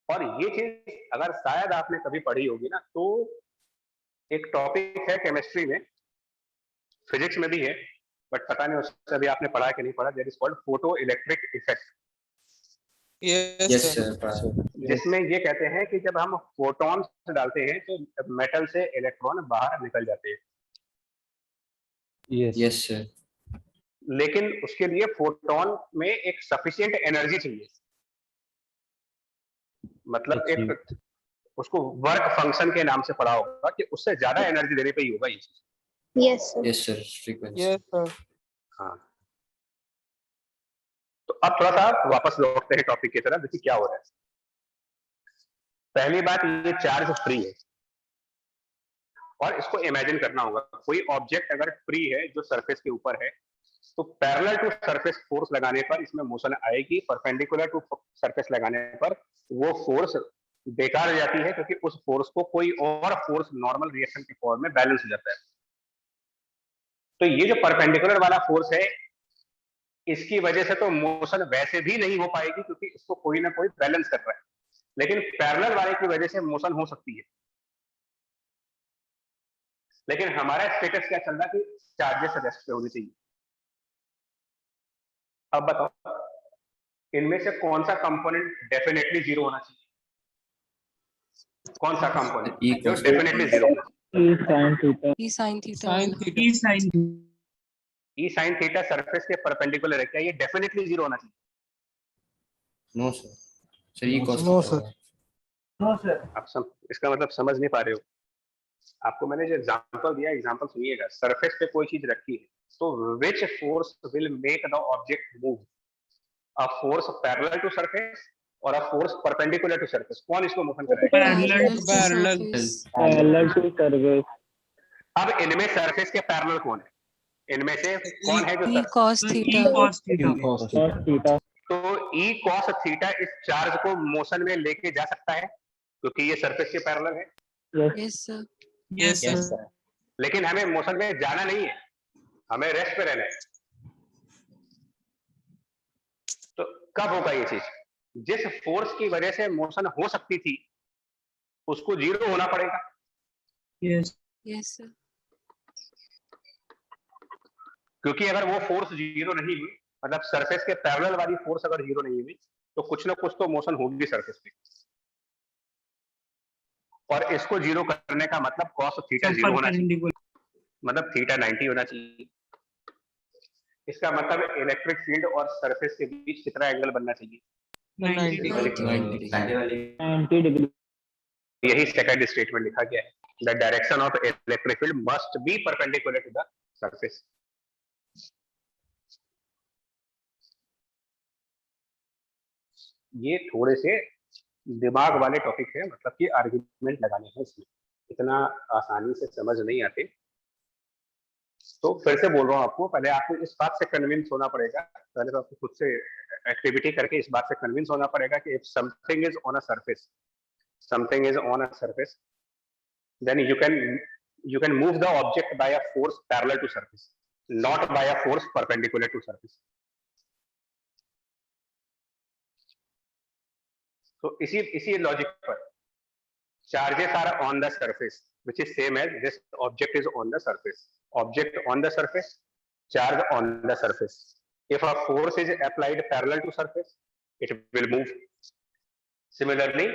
और ये चीज अगर शायद आपने कभी पढ़ी होगी ना, तो एक टॉपिक है केमिस्ट्री में, फिजिक्स में भी है, बट पता नहीं उससे अभी आपने पढ़ा कि नहीं पढ़ा, that is called photo electric effect. Yes sir. जिसमें ये कहते हैं कि जब हम फोटॉन्स डालते हैं तो मेटल से इलेक्ट्रॉन बाहर निकल जाते हैं। Yes sir. लेकिन उसके लिए फोटोन में एक सफिशिएंट एनर्जी चाहिए, मतलब एक उसको वर्क फंक्शन के नाम से पढ़ा होगा कि उससे ज्यादा एनर्जी देने पे ही होगा ये चीज। Yes sir. Frequency. Yes sir. हाँ, तो अब थोड़ा सा वापस लौटते हैं टॉपिक की तरफ, देखिए क्या हो रहा है। पहली बात, ये चार्ज फ्री है और इसको इमेजिन करना होगा, कोई ऑब्जेक्ट अगर फ्री है जो सरफेस के ऊपर है तो पैरेलल टू सरफेस फोर्स लगाने पर इसमें मोशन आएगी, परपेंडिकुलर टू सरफेस लगाने पर वो फोर्स बेकार हो जाती है, क्योंकि उस फोर्स को कोई और फोर्स नॉर्मल रिएक्शन के फॉर्म में बैलेंस हो जाता है। तो ये जो परपेंडिकुलर वाला फोर्स है, इसकी वजह से तो मोशन वैसे भी नहीं हो पाएगी क्योंकि इसको कोई ना कोई बैलेंस कर रहा है, लेकिन पैरेलल वाले की वजह से मोशन हो सकती है। लेकिन हमारा स्टेटस क्या चल रहा है कि चार्जेस रेस्ट पे होनी चाहिए। अब बताओ, इनमें से कौन सा कंपोनेंट डेफिनेटली जीरो होना चाहिए? कौन सा कंपोनेंट जो डेफिनेटली जीरो होना चाहिए? E sine theta. E sine E sine theta surface के परपेंडिकुलर है, क्या ये डेफिनेटली जीरो होना चाहिए? No sir. Sir E cos. No sir. आप इसका मतलब समझ नहीं पा रहे हो। आपको मैंने जो एग्जांपल दिया, एग्जांपल सुनिएगा। सरफेस पे कोई चीज रखी है तो which force will make the object move? A force parallel to surface और a force perpendicular to surface. कौन इसको मोशन कराएगा? Parallel to surface. अब इनमें सरफेस के पैरेलल कौन है? इनमें से कौन है जो ई कॉस थीटा। थीटा। तो ई कॉस थीटा इस चार्ज को मोशन में लेके जा सकता है क्योंकि ये सरफेस के पैरेलल है। Yes sir. Yes sir. लेकिन हमें मोशन में जाना नहीं है, हमें रेस्ट पे रहना है। तो कब होगा ये चीज? जिस फोर्स की वजह से मोशन हो सकती थी उसको जीरो होना पड़ेगा। Yes yes sir. क्योंकि अगर वो फोर्स जीरो नहीं हुई, मतलब सरफेस के पैरेलल वाली फोर्स अगर जीरो नहीं हुई, तो कुछ ना कुछ तो मोशन होगी सरफेस पे। और इसको जीरो करने का मतलब कॉस थीटा जीरो होना चाहिए, मतलब थीटा 90 होना चाहिए। इसका मतलब इलेक्ट्रिक फील्ड और सरफेस के बीच कितना एंगल बनना चाहिए? 90 डिग्री। यही सेकंड स्टेटमेंट लिखा गया है, the direction of electric field must be perpendicular to the surface. ये थोड़े से दिमाग वाले टॉपिक है, मतलब कि आर्गुमेंट लगाने हैं इसमें, इतना आसानी से समझ नहीं आते। तो फिर से बोल रहा हूँ आपको, पहले आपको इस बात से कन्विंस होना पड़ेगा, पहले तो आपको खुद से एक्टिविटी करके इस बात से कन्विंस होना पड़ेगा कि if something is on a surface, something is on a surface, then you can move the object by a force parallel to surface, not by a force perpendicular to surface. तो इसी logic पर charges are on the surface, which is same as this object is on the surface. Object on the surface, charge on the surface. If a force is applied parallel to surface, it will move. Similarly,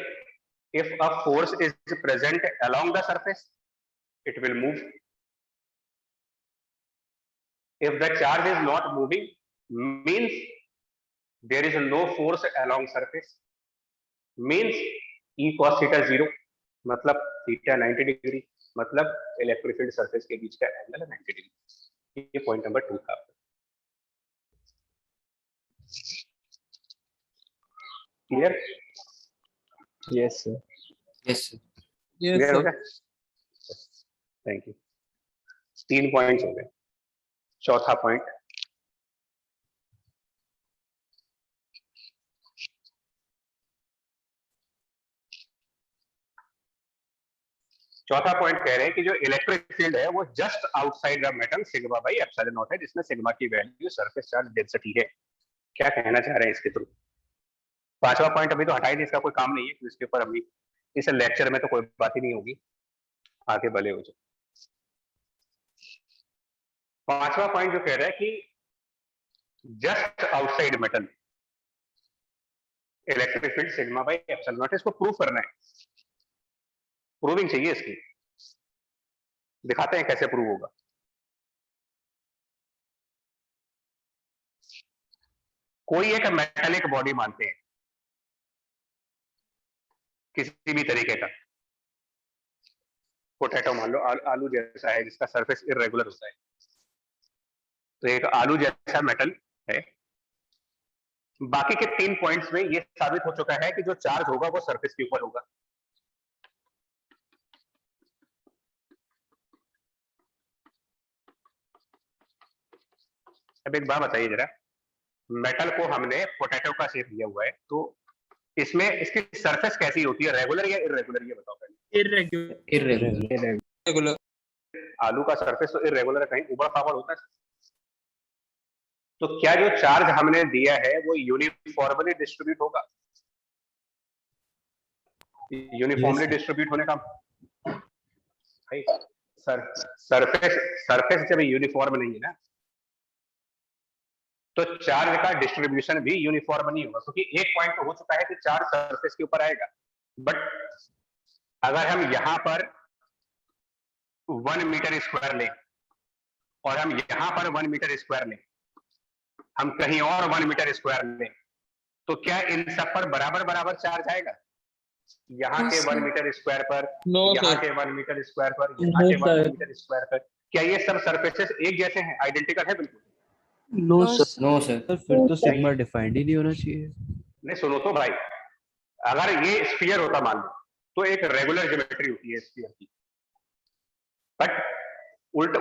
if a force is present along the surface, it will move. If the charge is not moving, means there is no force along surface, means E cos theta 0, मतलब theta 90 degree, मतलब electric field surface के बीच का angle 90 degree. ये point number 2 था। Clear? Yes, sir. Yes sir. Clear हो गया? Thank you. 3 points हो गए। चौथा पॉइंट, चौथा पॉइंट कह रहे हैं कि जो इलेक्ट्रिक फील्ड है वो just outside the metal sigma by epsilon not है, जिसमें सिग्मा की वैल्यू सरफेस चार्ज डेंसिटी है। क्या कहना चाह रहे हैं इसके थ्रू? पांचवा पॉइंट अभी तो हटाई नहीं, इसका कोई काम नहीं है, इसके ऊपर अभी इस लेक्चर में तो कोई बात ही नहीं होगी, आगे भले हो जाए। पांचवा पॉइंट जो कह रहा है कि just outside metal electric field sigma by epsilon not, इसको प्रूव करना है, प्रूविंग चाहिए इसकी। दिखाते हैं कैसे प्रूव होगा। कोई एक मेटालिक बॉडी मानते हैं किसी भी तरीके का, पोटैटो मान लो, आलू जैसा है जिसका सरफेस इरेगुलर होता है, तो एक आलू जैसा मेटल है। बाकी के 3 पॉइंट्स में ये साबित हो चुका है कि जो चार्ज होगा वो सरफेस के ऊपर होगा। अब एक बात बताइए जरा, मेटल को हमने पोटैटो का शेप दिया हुआ है, तो इसमें इसकी सरफेस कैसी होती है, रेगुलर या इरेगुलर, ये बताओ पहले। इर्रेगुलर। आलू का सरफेस तो इरेगुलर है, कहीं ऊबड़ खाबड़ होता है। तो क्या जो चार्ज हमने दिया है वो यूनिफॉर्मली डिस्ट्रीब्यूट होगा? यूनिफॉर्मली डिस्ट्रीब्यूट होने का भाई सरफेस जब यूनिफॉर्म नहीं है ना, तो चार्ज का डिस्ट्रीब्यूशन भी यूनिफॉर्म नहीं होगा, क्योंकि एक पॉइंट तो हो चुका है कि चार्ज सरफेस के ऊपर आएगा, बट अगर हम यहां पर 1 मीटर स्क्वायर लें और हम यहां पर 1 मीटर स्क्वायर लें, हम कहीं और 1 मीटर स्क्वायर लें, तो क्या इन सब पर बराबर बराबर चार्ज आएगा? यहाँ No, के sir. 1 मीटर स्क्वायर पर, No, यहाँ sir. के 1 मीटर स्क्वायर पर, यहाँ के No, 1 sir. मीटर स्क्वायर पर, क्या ये सब सरफेसेस एक जैसे हैं, आइडेंटिकल है? बिल्कुल no No, sir. sir. No sir. Sir फिर तो सिग्मा डिफाइंड ही नहीं होना चाहिए। नहीं, सुनो तो भाई, अगर ये स्फीयर होता मान लो, तो एक रेगुलर ज्योमेट्री होती है स्फीयर की, बट उल्ट,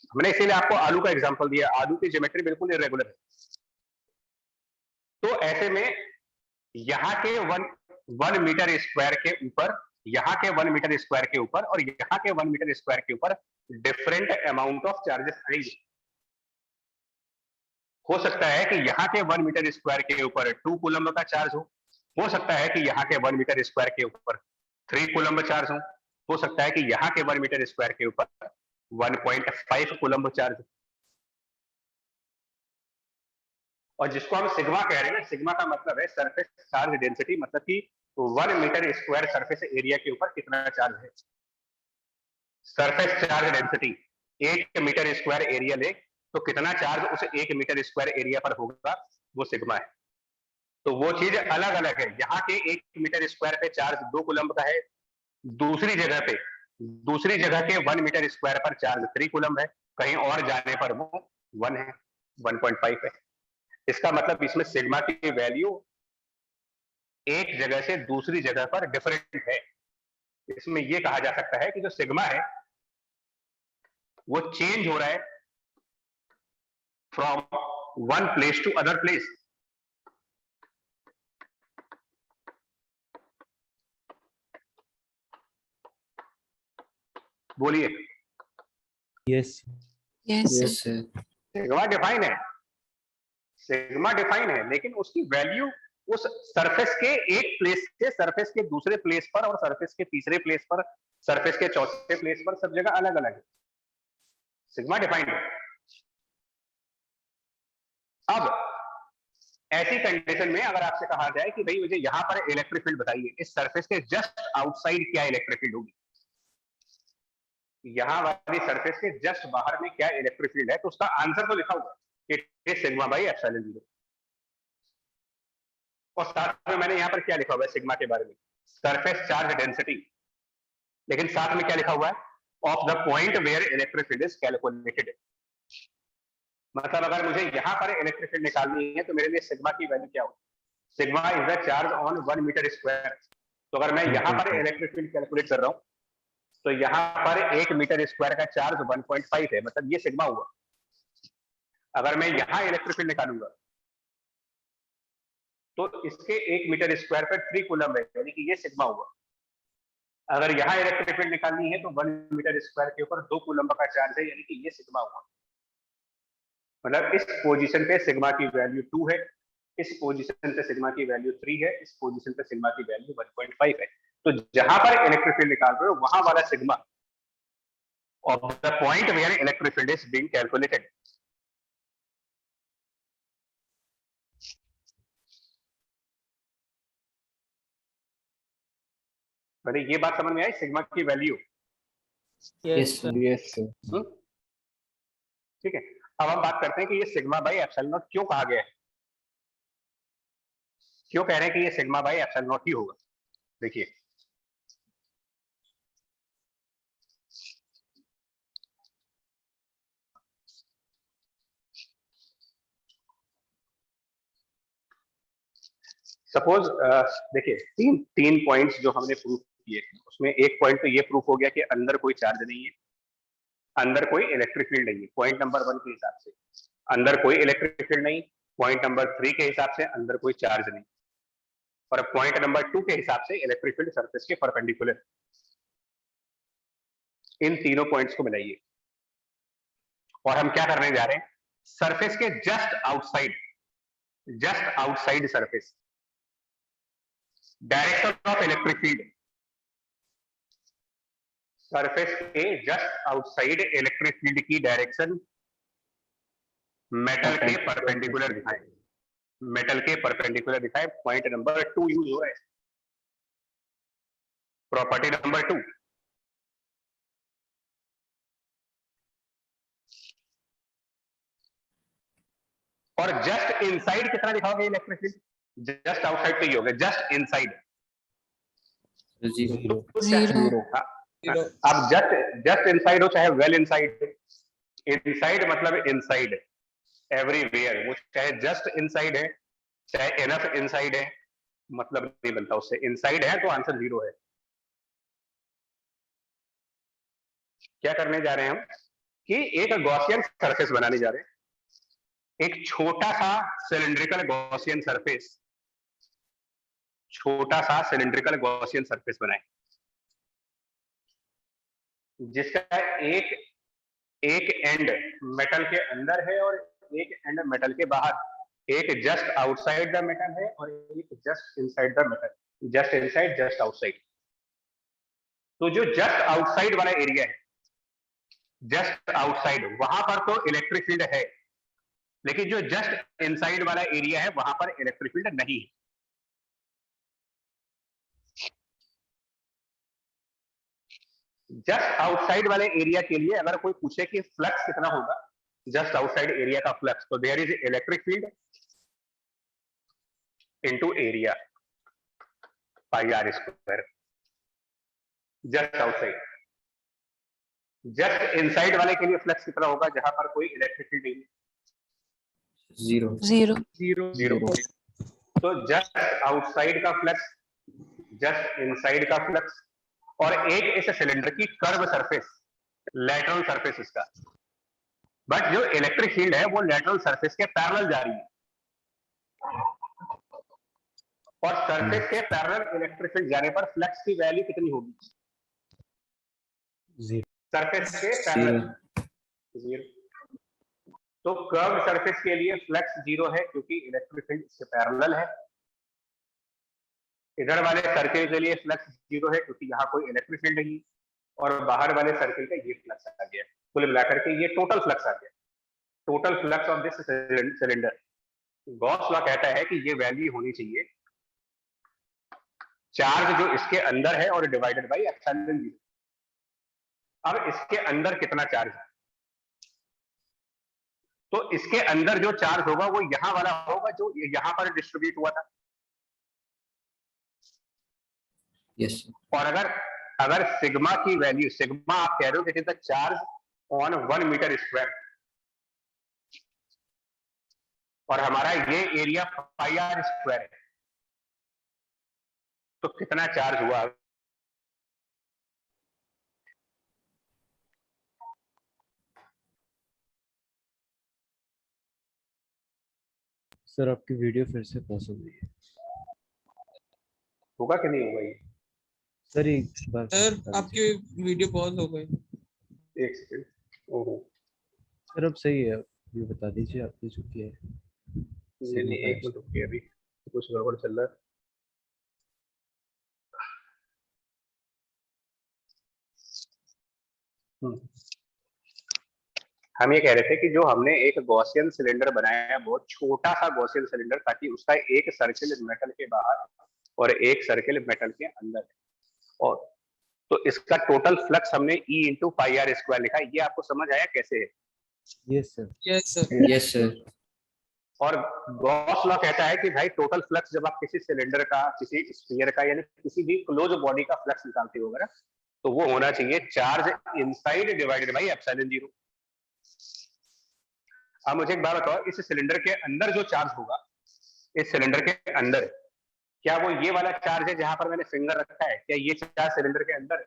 हमने इसीलिए आपको आलू का एग्जांपल दिया, आलू की ज्योमेट्री बिल्कुल इरेगुलर है। तो ऐसे में यहाँ के 1 मीटर स्क्वायर के ऊपर, यहाँ के 1 मीटर स्क्वायर के ऊपर और यहाँ के 1 मीटर स्क्वायर के ऊपर डिफरेंट अमाउंट ऑफ चार्जेस आएंगे। हो सकता है कि यहाँ के 1 मीटर स्क्वायर के ऊपर 2 कूलम्ब का चार्ज हो सकता है कि यहाँ के 1 मीटर स्क्वायर के ऊपर 3 कूलम्ब चार्ज हो सकता है कि यहाँ के 1 मीटर स्क्वायर के ऊपर 1.5 कूलम्ब चार्ज। और जिसको हम सिग्मा कह रहे हैं ना, सिग्मा का मतलब है सरफेस चार्ज डेंसिटी, मतलब कि 1 मीटर स्क्वायर सरफेस एरिया के ऊपर कितना चार्ज है। Surface charge density 1 meter square area ले तो कितना चार्ज उस 1 मीटर स्क्वायर एरिया पर होगा, वो सिग्मा है। तो वो चीज अलग अलग है। यहाँ के 1 मीटर स्क्वायर पे चार्ज 2 कूलम्ब का है, दूसरी जगह के 1 मीटर स्क्वायर पर चार्ज 3 कूलम्ब है, कहीं और जाने पर वो 1 है, 1.5 है। इसका मतलब इसमें सिग्मा की वैल्यू एक जगह से दूसरी जगह पर डिफरेंट है। इसमें यह कहा जा सकता है कि जो सिग्मा है वो चेंज हो रहा है from one place to other place. बोलिए। Yes Yes, sir. Yes sir. Sigma define है, सिग्मा डिफाइन है, लेकिन उसकी वैल्यू उस सरफेस के एक प्लेस से सरफेस के दूसरे प्लेस पर और सरफेस के तीसरे प्लेस पर, सरफेस के चौथे प्लेस पर, सब जगह अलग अलग है। सिग्मा डिफाइंड है। अब ऐसी कंडीशन में अगर आपसे कहा जाए कि भाई मुझे यहां पर इलेक्ट्रिक फील्ड बताइए, इस सरफेस के जस्ट आउटसाइड क्या इलेक्ट्रिक फील्ड होगी, यहां वाली सरफेस के जस्ट बाहर में क्या इलेक्ट्रिक फील्ड है, तो उसका आंसर तो लिखा हुआ है कि सिग्मा बाई एप्सिलॉन 0। और साथ में मैंने यहाँ पर क्या लिखा हुआ है सिग्मा के बारे में, सरफेस चार्ज डेंसिटी, लेकिन साथ में क्या लिखा हुआ है, of the point where electric field is calculated. मतलब अगर मुझे यहाँ पर इलेक्ट्रिक फील्ड निकालनी है तो मेरे लिए सिग्मा की वैल्यू क्या होगी, sigma is the charge on 1 meter square. तो अगर मैं यहाँ पर इलेक्ट्रिक फील्ड कैलकुलेट कर रहा हूँ तो यहाँ पर 1 मीटर स्क्वायर का चार्ज 1.5 है, मतलब ये सिग्मा हुआ। अगर मैं यहाँ इलेक्ट्रिक फील्ड निकालूंगा तो इसके 1 मीटर स्क्वायर पर 3 कूलम है, यानी कि ये सिग्मा हुआ। अगर यहाँ इलेक्ट्रिक फील्ड निकालनी है तो 1 मीटर स्क्वायर के ऊपर 2 कूलम का चार्ज है, यानी कि ये सिग्मा हुआ। मतलब इस पोजीशन पे सिग्मा की वैल्यू 2 है, इस पोजीशन पे सिग्मा की वैल्यू 3 है, इस पोजीशन पे सिग्मा की वैल्यू 1.5 है। तो जहां पर इलेक्ट्रिक फील्ड निकाल रहे हो वहां वाला sigma of the point where electric field is being calculated. मैंने ये बात समझ में आई सिग्मा की value? Yes sir. Yes sir. ठीक है, अब हम बात करते हैं कि ये सिग्मा बाई एप्सिलॉन नॉट क्यों कहा गया है, क्यों कह रहे हैं कि ये सिग्मा बाई एप्सिलॉन नॉट ही होगा। देखिए सपोज देखिए तीन पॉइंट्स जो हमने प्रूफ किए, उसमें एक पॉइंट तो ये प्रूफ हो गया कि अंदर कोई चार्ज नहीं है, अंदर कोई इलेक्ट्रिक फील्ड नहीं है, पॉइंट नंबर 1 के हिसाब से अंदर कोई इलेक्ट्रिक फील्ड नहीं, पॉइंट नंबर 3 के हिसाब से अंदर कोई चार्ज नहीं, और पॉइंट नंबर 2 के हिसाब से इलेक्ट्रिक फील्ड सरफेस के परपेंडिकुलर। इन तीनों पॉइंट्स को मिलाइए और हम क्या करने जा रहे हैं, सरफेस के just outside surface direction of electric field, surface के जस्ट आउटसाइड इलेक्ट्रिक फील्ड की डायरेक्शन मेटल के परपेंडिकुलर दिखाएं, मेटल के परपेंडिकुलर दिखाएं। पॉइंट नंबर 2 यूज हो रहा है, प्रॉपर्टी नंबर 2। और जस्ट इनसाइड कितना दिखाओगे इलेक्ट्रिक फील्ड, जस्ट आउटसाइड तो ये हो गया, जस्ट इनसाइड जीरो। जीरो। अब जस्ट इनसाइड हो चाहे वेल इनसाइड, इनसाइड मतलब इनसाइड एवरीवेयर, वो चाहे जस्ट इनसाइड है चाहे इनफ इनसाइड है, मतलब नहीं बनता उससे। इनसाइड है तो आंसर 0 है। क्या करने जा रहे हैं हम कि एक गॉसियन सरफेस बनाने जा रहे हैं, एक छोटा सा सिलिंड्रिकल गॉसियन सरफेस, छोटा सा सिलिंड्रिकल गॉसियन सरफेस बनाए जिसका एक एंड मेटल के अंदर है और एक एंड मेटल के बाहर, एक जस्ट आउटसाइड द मेटल है और एक just inside the metal, just inside just outside. तो जो जस्ट आउटसाइड वाला एरिया है, जस्ट आउटसाइड, वहां पर तो इलेक्ट्रिक फील्ड है, लेकिन जो जस्ट इनसाइड वाला एरिया है वहां पर इलेक्ट्रिक फील्ड नहीं है। जस्ट आउटसाइड वाले एरिया के लिए अगर कोई पूछे कि फ्लक्स कितना होगा, जस्ट आउटसाइड एरिया का फ्लक्स, तो there is electric field into area pi r square, just outside. Just inside वाले के लिए फ्लक्स कितना होगा जहां पर कोई इलेक्ट्रिक फील्ड नहीं, जीरो। जीरो। तो जस्ट आउटसाइड का फ्लक्स, जस्ट इनसाइड का फ्लक्स, और एक इस सिलेंडर की कर्व सरफेस, लैटरल सरफेस इसका, बट जो इलेक्ट्रिक फील्ड है वो लैटरल सरफेस के पैरेलल जा रही है, और सरफेस के पैरेलल इलेक्ट्रिक फील्ड जाने पर फ्लक्स की वैल्यू कितनी होगी, सरफेस के पैरेलल 0। तो कर्व सरफेस के लिए फ्लक्स 0 है क्योंकि इलेक्ट्रिक फील्ड इसके पैरेलल है। इधर वाले सर्किल के लिए फ्लक्स 0 है क्योंकि यहाँ कोई इलेक्ट्रिक फील्ड नहीं, और बाहर वाले सर्किल का ये फ्लक्स आ गया। कुल मिलाकर के ये टोटल फ्लक्स आ गया, total flux of this cylinder. Gauss law कहता है कि ये वैल्यू होनी चाहिए चार्ज जो इसके अंदर है और डिवाइडेड बाई एप्सिलॉन 0। अब इसके अंदर कितना चार्ज है, तो इसके अंदर जो चार्ज होगा वो यहां वाला होगा जो यहां पर डिस्ट्रीब्यूट हुआ था, यस और अगर अगर सिग्मा की वैल्यू, सिग्मा आप कह रहे हो कि it is the charge on 1 meter square, और हमारा ये एरिया पाई आर स्क्वायर है, तो कितना चार्ज हुआ? सर आपकी वीडियो फिर से पॉज हो गई है। होगा कि नहीं होगा ये? सर एक बार सर बता दीजिए। आपकी वीडियो पॉज हो गई। एक सेकंड। ओहो, सर अब सही है, ये बता दीजिए आपने जो किया है। नहीं नहीं, एक मिनट रुकिए, अभी कुछ गड़बड़ चल रहा है। हम ये कह रहे थे कि जो हमने एक गॉसियन सिलेंडर बनाया है, बहुत छोटा सा गॉसियन सिलेंडर, ताकि उसका एक सर्किल मेटल के बाहर और एक सर्किल मेटल के अंदर है, और तो इसका टोटल फ्लक्स हमने E into pi r square लिखा है। ये आपको समझ आया कैसे है? Yes sir. Yes sir. Yes sir और गॉस लॉ कहता है कि भाई टोटल फ्लक्स, जब आप किसी सिलेंडर का, किसी स्फीयर का, यानी किसी भी क्लोज बॉडी का फ्लक्स निकालते हो, तो वो होना चाहिए charge inside divided by epsilon zero. अब मुझे एक बात बताओ, इस सिलेंडर के अंदर जो चार्ज होगा, इस सिलेंडर के अंदर, क्या वो ये वाला चार्ज है जहां पर मैंने फिंगर रखा है? क्या ये चार्ज सिलेंडर के अंदर है?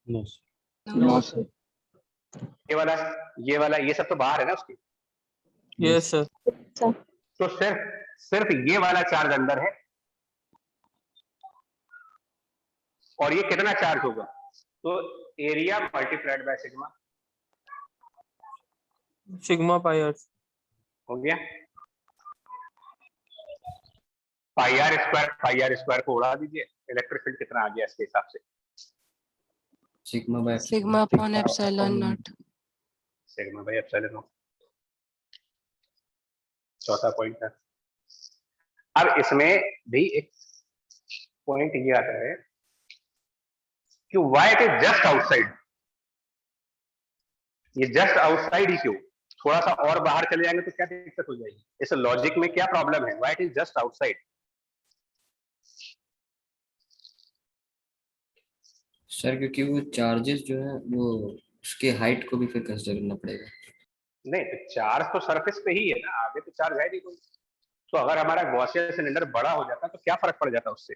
No sir. No sir. ये वाला ये सब तो बाहर है ना उसके। Yes sir. तो सिर्फ ये वाला चार्ज अंदर है, और ये कितना चार्ज होगा? तो area multiplied by sigma sigma pi r हो गया। पाई आर स्क्वायर को उड़ा दीजिए, इलेक्ट्रिक फील्ड कितना आ गया इसके हिसाब से? Sigma bye Sigma upon epsilon naught. Sigma by epsilon not. चौथा पॉइंट था। अब इसमें भी एक पॉइंट ये आता है कि why it is just outside. ये जस्ट आउटसाइड ही क्यों? थोड़ा सा और बाहर चले जाएंगे तो क्या दिक्कत हो जाएगी? इस लॉजिक में क्या प्रॉब्लम है? Why it is just outside? Sir, क्योंकि वो चार्जेस जो है वो उसके हाइट को भी फिर कंसिडर करना पड़ेगा। नहीं, तो चार्ज तो सरफेस पे ही है ना, आगे तो चार्ज है नहीं कोई। तो अगर हमारा गॉसियन सिलेंडर बड़ा हो जाता तो क्या फर्क पड़ जाता उससे?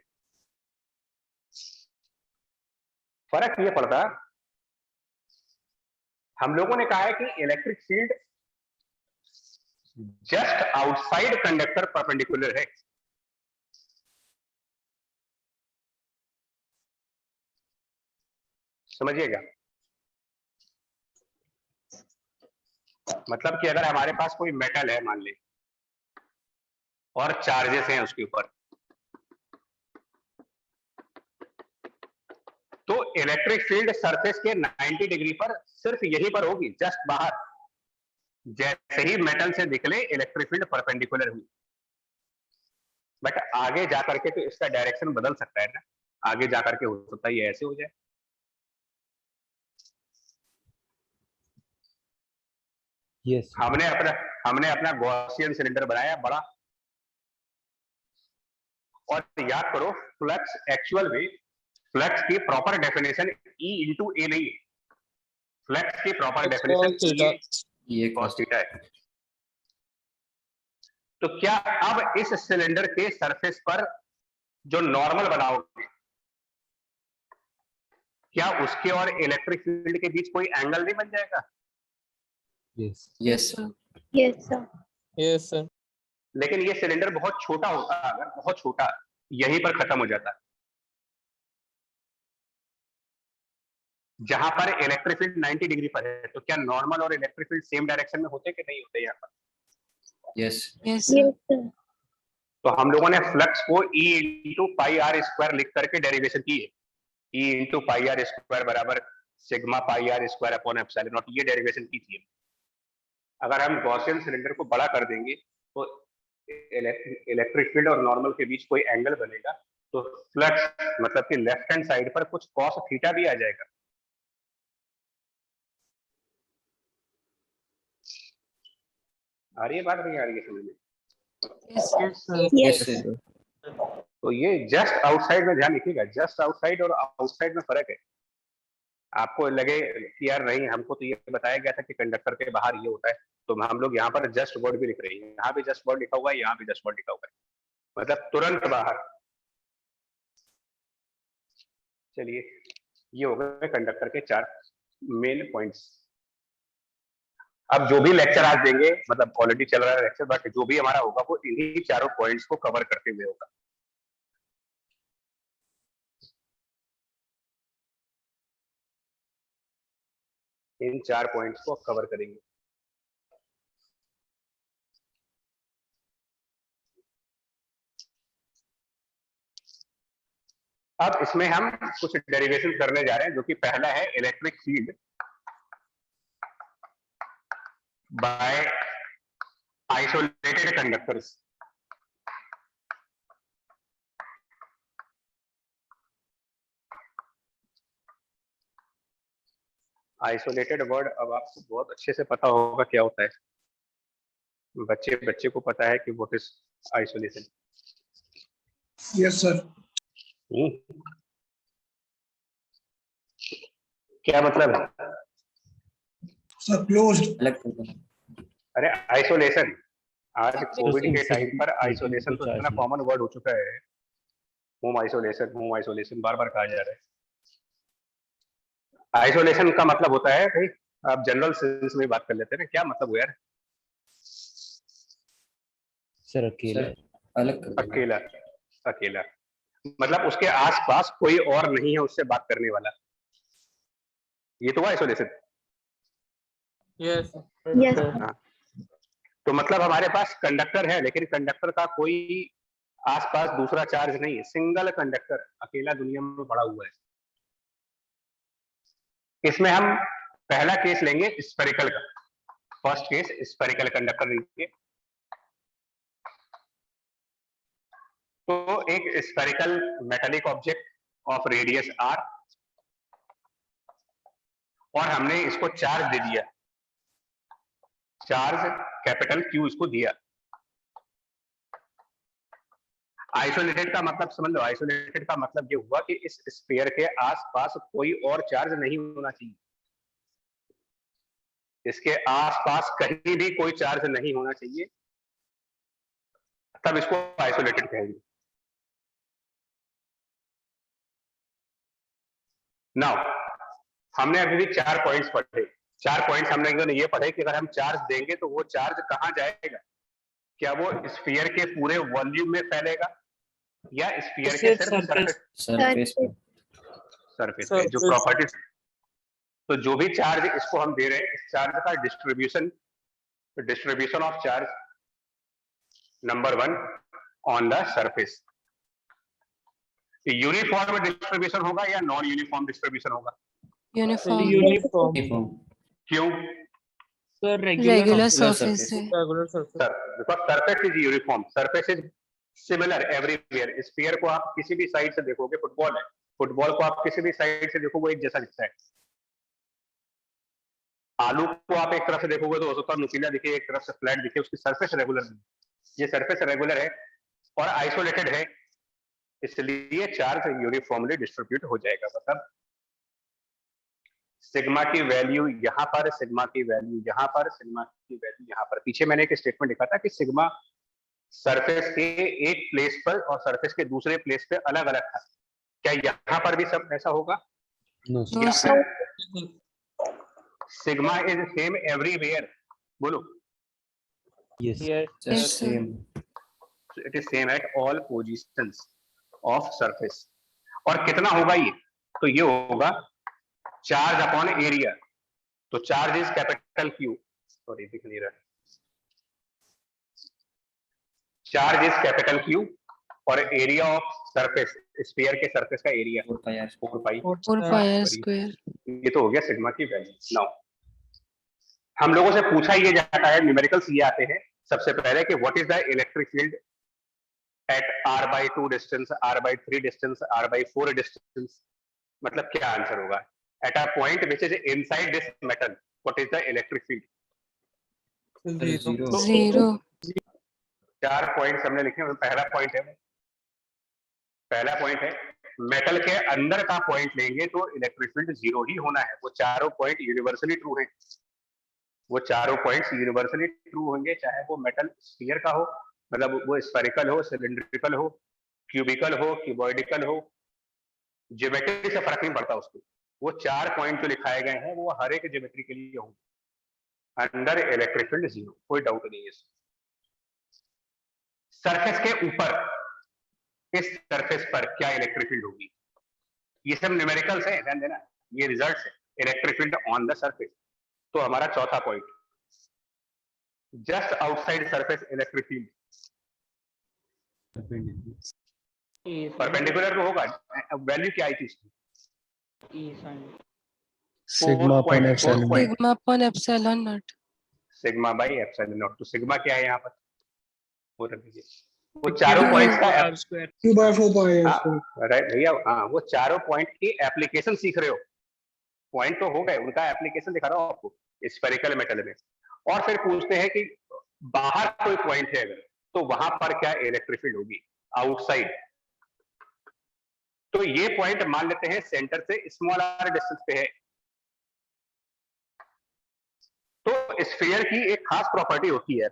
फर्क ये पड़ता, हम लोगों ने कहा है कि electric field just outside conductor perpendicular है। समझिएगा, मतलब कि अगर हमारे पास कोई मेटल है मान ले, और चार्जेस हैं उसके ऊपर, तो इलेक्ट्रिक फील्ड सरफेस के 90 डिग्री पर सिर्फ यहीं पर होगी, जस्ट बाहर। जैसे ही मेटल से निकले इलेक्ट्रिक फील्ड परपेंडिकुलर हुई, बट आगे जाकर के तो इसका डायरेक्शन बदल सकता है ना। आगे जाकर के हो सकता है ये ऐसे हो जाए। यस हमने अपना गॉसियन सिलेंडर बनाया बड़ा, और याद करो फ्लक्स एक्चुअल में, फ्लक्स की प्रॉपर डेफिनेशन E इंटू ए नहीं है। फ्लक्स की प्रॉपर डेफिनेशन ये cos थीटा है। तो क्या अब इस सिलेंडर के सरफेस पर जो नॉर्मल बनाओगे, क्या उसके और इलेक्ट्रिक फील्ड के बीच कोई एंगल नहीं बन जाएगा? Yes yes yes sir. लेकिन ये सिलेंडर बहुत छोटा होता, अगर बहुत छोटा, यहीं पर खत्म हो जाता। जहां पर इलेक्ट्रिक फील्ड 90 डिग्री पर है, तो क्या नॉर्मल और इलेक्ट्रिक फील्ड सेम डायरेक्शन में होते कि नहीं होते यहाँ पर? Yes Yes sir. तो हम लोगों ने फ्लक्स को E into pi r square लिख करके डेरिवेशन की है। E into pi r square बराबर sigma pi r square upon epsilon naught, ये डेरिवेशन की थी। अगर हम गॉसियन सिलेंडर को बड़ा कर देंगे तो इलेक्ट्रिक फील्ड और नॉर्मल के बीच कोई एंगल बनेगा, तो फ्लक्स मतलब कि लेफ्ट हैंड साइड पर कुछ cos थीटा भी आ जाएगा। आ रही है बात, नहीं आ रही है समझ में? Yes sir. यस सर तो ये जस्ट आउटसाइड में ध्यान रखिएगा, जस्ट आउटसाइड और आउटसाइड में फर्क है। आपको लगे कि यार नहीं, हमको तो ये बताया गया था कि कंडक्टर के बाहर ये होता है, तो हम लोग यहाँ पर जस्ट वर्ड भी लिख रहे हैं, यहाँ भी जस्ट वर्ड लिखा हुआ है, यहाँ भी जस्ट वर्ड लिखा हुआ है, मतलब तुरंत बाहर। चलिए, ये हो गए कंडक्टर के 4 मेन पॉइंट्स। अब जो भी लेक्चर आज देंगे, मतलब ऑलरेडी चल रहा है लेक्चर, बट जो भी हमारा होगा वो इन्हीं 4 पॉइंट्स को कवर करते हुए होगा। इन 4 पॉइंट्स को कवर करेंगे। अब इसमें हम कुछ डेरिवेशन करने जा रहे हैं, जो कि पहला है electric field by isolated conductors. Isolated word अब आपको बहुत अच्छे से पता होगा क्या होता है। बच्चे को पता है कि what is isolation. Yes sir. क्या मतलब है? Sir closed. अलग कर देना। अरे आइसोलेशन, आज कोविड के टाइम पर आइसोलेशन तो इतना कॉमन वर्ड हो चुका है। होम आइसोलेशन बार बार कहा जा रहा है। आइसोलेशन का मतलब होता है भाई, आप जनरल सेंस में बात कर लेते हैं, क्या मतलब हो यार? सर अकेले। सर अलग कर देना। अकेला, अकेला मतलब उसके आसपास कोई और नहीं है उससे बात करने वाला, ये तो आइसोलेशन। यस यस तो मतलब हमारे पास कंडक्टर है, लेकिन कंडक्टर का कोई आसपास दूसरा चार्ज नहीं है, सिंगल कंडक्टर अकेला दुनिया में पड़ा हुआ है। इसमें हम पहला केस लेंगे स्फेरिकल का, फर्स्ट केस स्फेरिकल कंडक्टर लेंगे। तो एक spherical metallic object of radius r, और हमने इसको चार्ज दे दिया, चार्ज कैपिटल Q इसको दिया। आइसोलेटेड का मतलब समझ लो, आइसोलेटेड का मतलब ये हुआ कि इस स्फीयर के आसपास कोई और चार्ज नहीं होना चाहिए, इसके आसपास कहीं भी कोई चार्ज नहीं होना चाहिए, तब इसको आइसोलेटेड कहेंगे। नाउ हमने अभी भी 4 पॉइंट्स पढ़े। 4 पॉइंट्स हमने ये पढ़े कि अगर हम चार्ज देंगे तो वो चार्ज कहां जाएगा, क्या वो स्फीयर के पूरे वॉल्यूम में फैलेगा या स्फीयर के सिर्फ सरफेस पे। सरफेस पे जो प्रॉपर्टी। तो जो भी चार्ज इसको हम दे रहे हैं, इस चार्ज का distribution of charge number 1 on the surface, uniform distribution होगा या नॉन यूनिफॉर्म डिस्ट्रीब्यूशन होगा? यूनिफॉर्म यूनिफॉर्म क्यों? सर रेगुलर सरफेस है। Regular surface sir because surface is uniform, surface is similar everywhere. Sphere को आप किसी भी साइड से देखोगे, फुटबॉल है, फुटबॉल को आप किसी भी साइड से देखोगे एक जैसा दिखता है। आलू को आप एक तरफ से देखोगे तो हो सकता है नुकीला दिखे, एक तरफ से फ्लैट दिखे, उसकी सरफेस रेगुलर नहीं। ये सरफेस रेगुलर है और आइसोलेटेड है, इसलिए चार्ज यूनिफॉर्मली डिस्ट्रीब्यूट हो जाएगा। मतलब सिग्मा की वैल्यू यहाँ पर, सिग्मा की वैल्यू यहाँ पर, सिग्मा की वैल्यू यहाँ पर। पीछे मैंने एक स्टेटमेंट लिखा था कि सिग्मा सरफेस के एक प्लेस पर और सरफेस के दूसरे प्लेस पे अलग अलग था। क्या यहाँ पर भी सब ऐसा होगा? No no sir. Sigma is same everywhere, बोलो। Yes just Yes, sir. Same. It is same at all positions of surface. और कितना होगा ये? तो ये होगा चार्ज अपॉन एरिया। तो charge is capital Q, sorry दिख नहीं रहा, चार्ज इज कैपिटल Q और एरिया ऑफ सरफेस, स्फीयर के सरफेस का area 4 pi r 4 pi. 4 pi r square. ये तो हो गया सिग्मा की वैल्यू। नाउ हम लोगों से पूछा ये जाता है, न्यूमेरिकल्स ये आते हैं सबसे पहले कि what is the electric field eight r/2 distance, r/3 distance, r/4 distance. मतलब क्या आंसर होगा? At a point which is inside this metal, what is the electric field? 0। 0। 4 points हमने लिखे हैं, पहला पॉइंट है पहला पॉइंट है मेटल के अंदर का पॉइंट लेंगे तो इलेक्ट्रिक फील्ड जीरो ही होना है। वो चारों पॉइंट यूनिवर्सली ट्रू हैं, वो चारों पॉइंट्स यूनिवर्सली ट्रू होंगे, चाहे वो मेटल स्फीयर का हो, मतलब वो स्फेरिकल हो, सिलिंड्रिकल हो, क्यूबिकल हो, क्यूबॉइडिकल हो, ज्योमेट्री से फर्क नहीं पड़ता उसको। वो चार पॉइंट जो लिखाए गए हैं वो हर एक ज्योमेट्री के लिए होंगे। अंदर इलेक्ट्रिक फील्ड जीरो, कोई डाउट नहीं है इसमें। सरफेस के ऊपर, इस सरफेस पर क्या इलेक्ट्रिक फील्ड होगी? ये सब न्यूमेरिकल्स है, ध्यान देना, ये रिजल्ट्स है। Electric field on the surface, तो हमारा चौथा point, just outside surface electric field perpendicular तो होगा। वैल्यू क्या आई थी इसकी? Sigma upon epsilon. Sigma upon epsilon not. Sigma by epsilon not. तो सिग्मा क्या है यहाँ पर? वो रख दीजिए। वो चारों पॉइंट्स का आर स्क्वायर। 2/4 राइट भैया, हाँ, वो चारों पॉइंट की एप्लीकेशन सीख रहे हो। पॉइंट तो हो गए, उनका एप्लीकेशन दिखा रहा हूँ आपको स्फेरिकल मेटल में। और फिर पूछते हैं कि बाहर कोई पॉइंट है अगर, तो वहां पर क्या इलेक्ट्रिक फील्ड होगी आउटसाइड? तो ये पॉइंट मान लेते हैं सेंटर से स्मॉल आर डिस्टेंस पे है। तो स्फीयर की एक खास प्रॉपर्टी होती है,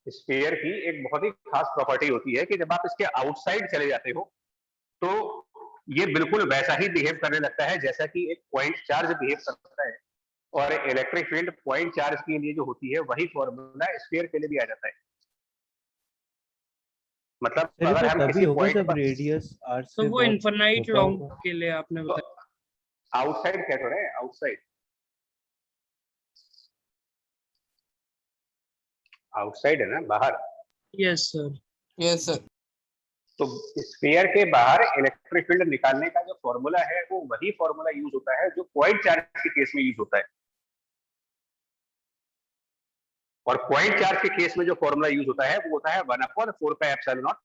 स्फीयर की एक बहुत ही खास प्रॉपर्टी होती है कि जब आप इसके आउटसाइड चले जाते हो तो ये बिल्कुल वैसा ही बिहेव करने लगता है जैसा कि एक पॉइंट चार्ज बिहेव करता है। और इलेक्ट्रिक फील्ड पॉइंट चार्ज के लिए जो होती है वही फॉर्मूला स्फीयर के लिए भी आ जाता है। मतलब सर अगर तो हम तभी किसी होगा पॉइंट जब पर रेडियस आर तो से वो बहुत इनफाइनाइट छोटा लॉन्ग होगा। के लिए आपने बताया। आउटसाइड क्या कह रहे हैं? आउटसाइड, आउटसाइड है ना, बाहर। Yes sir. Yes sir. तो स्फीयर के बाहर इलेक्ट्रिक फील्ड निकालने का जो फॉर्मूला है वो वही फॉर्मूला यूज होता है जो पॉइंट चार्ज के केस में यूज होता है। और पॉइंट चार्ज के केस में जो फॉर्मूला यूज होता है वो होता है 1/4 pi epsilon naught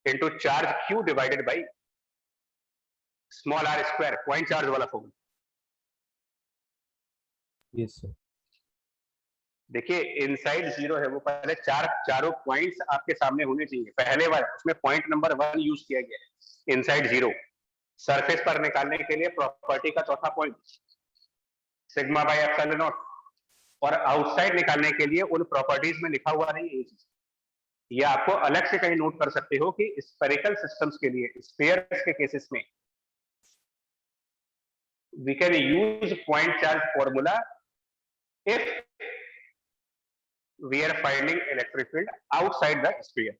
into charge q divided by small r square, point charge वाला फॉर्मूला। Yes sir. देखिए इनसाइड जीरो है, वो पहले चारों पॉइंट्स आपके सामने होने चाहिए। पहले वाला उसमें पॉइंट नंबर 1 यूज किया गया है, इनसाइड जीरो। सरफेस पर निकालने के लिए प्रॉपर्टी का चौथा point sigma by epsilon not, और आउटसाइड निकालने के लिए उन प्रॉपर्टीज में लिखा हुआ नहीं है ये चीज। ये आपको अलग से कहीं नोट कर सकते हो कि स्फेरिकल सिस्टम्स के लिए, स्फीयर्स के केसेस में we can use point charge formula if we are finding electric field outside the sphere.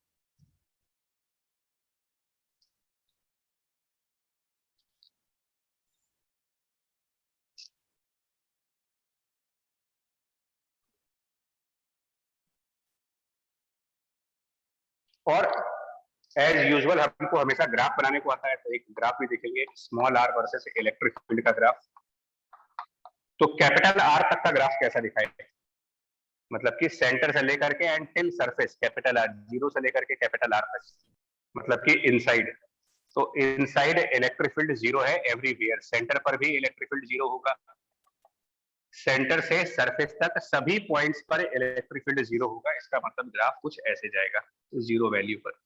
और एज यूजुअल हमको हमेशा ग्राफ बनाने को आता है, तो एक ग्राफ भी देखेंगे, small R versus electric field का ग्राफ। तो कैपिटल आर तक का ग्राफ कैसा दिखाएगा? मतलब कि सेंटर से लेकर के and till surface capital R, zero से लेकर के कैपिटल आर तक, मतलब कि इनसाइड। तो इनसाइड इलेक्ट्रिक फील्ड जीरो है एवरीवेयर, सेंटर पर भी इलेक्ट्रिक फील्ड जीरो होगा, सेंटर से सरफेस तक सभी पॉइंट्स पर इलेक्ट्रिक फील्ड जीरो होगा। इसका मतलब ग्राफ कुछ ऐसे जाएगा जीरो वैल्यू पर।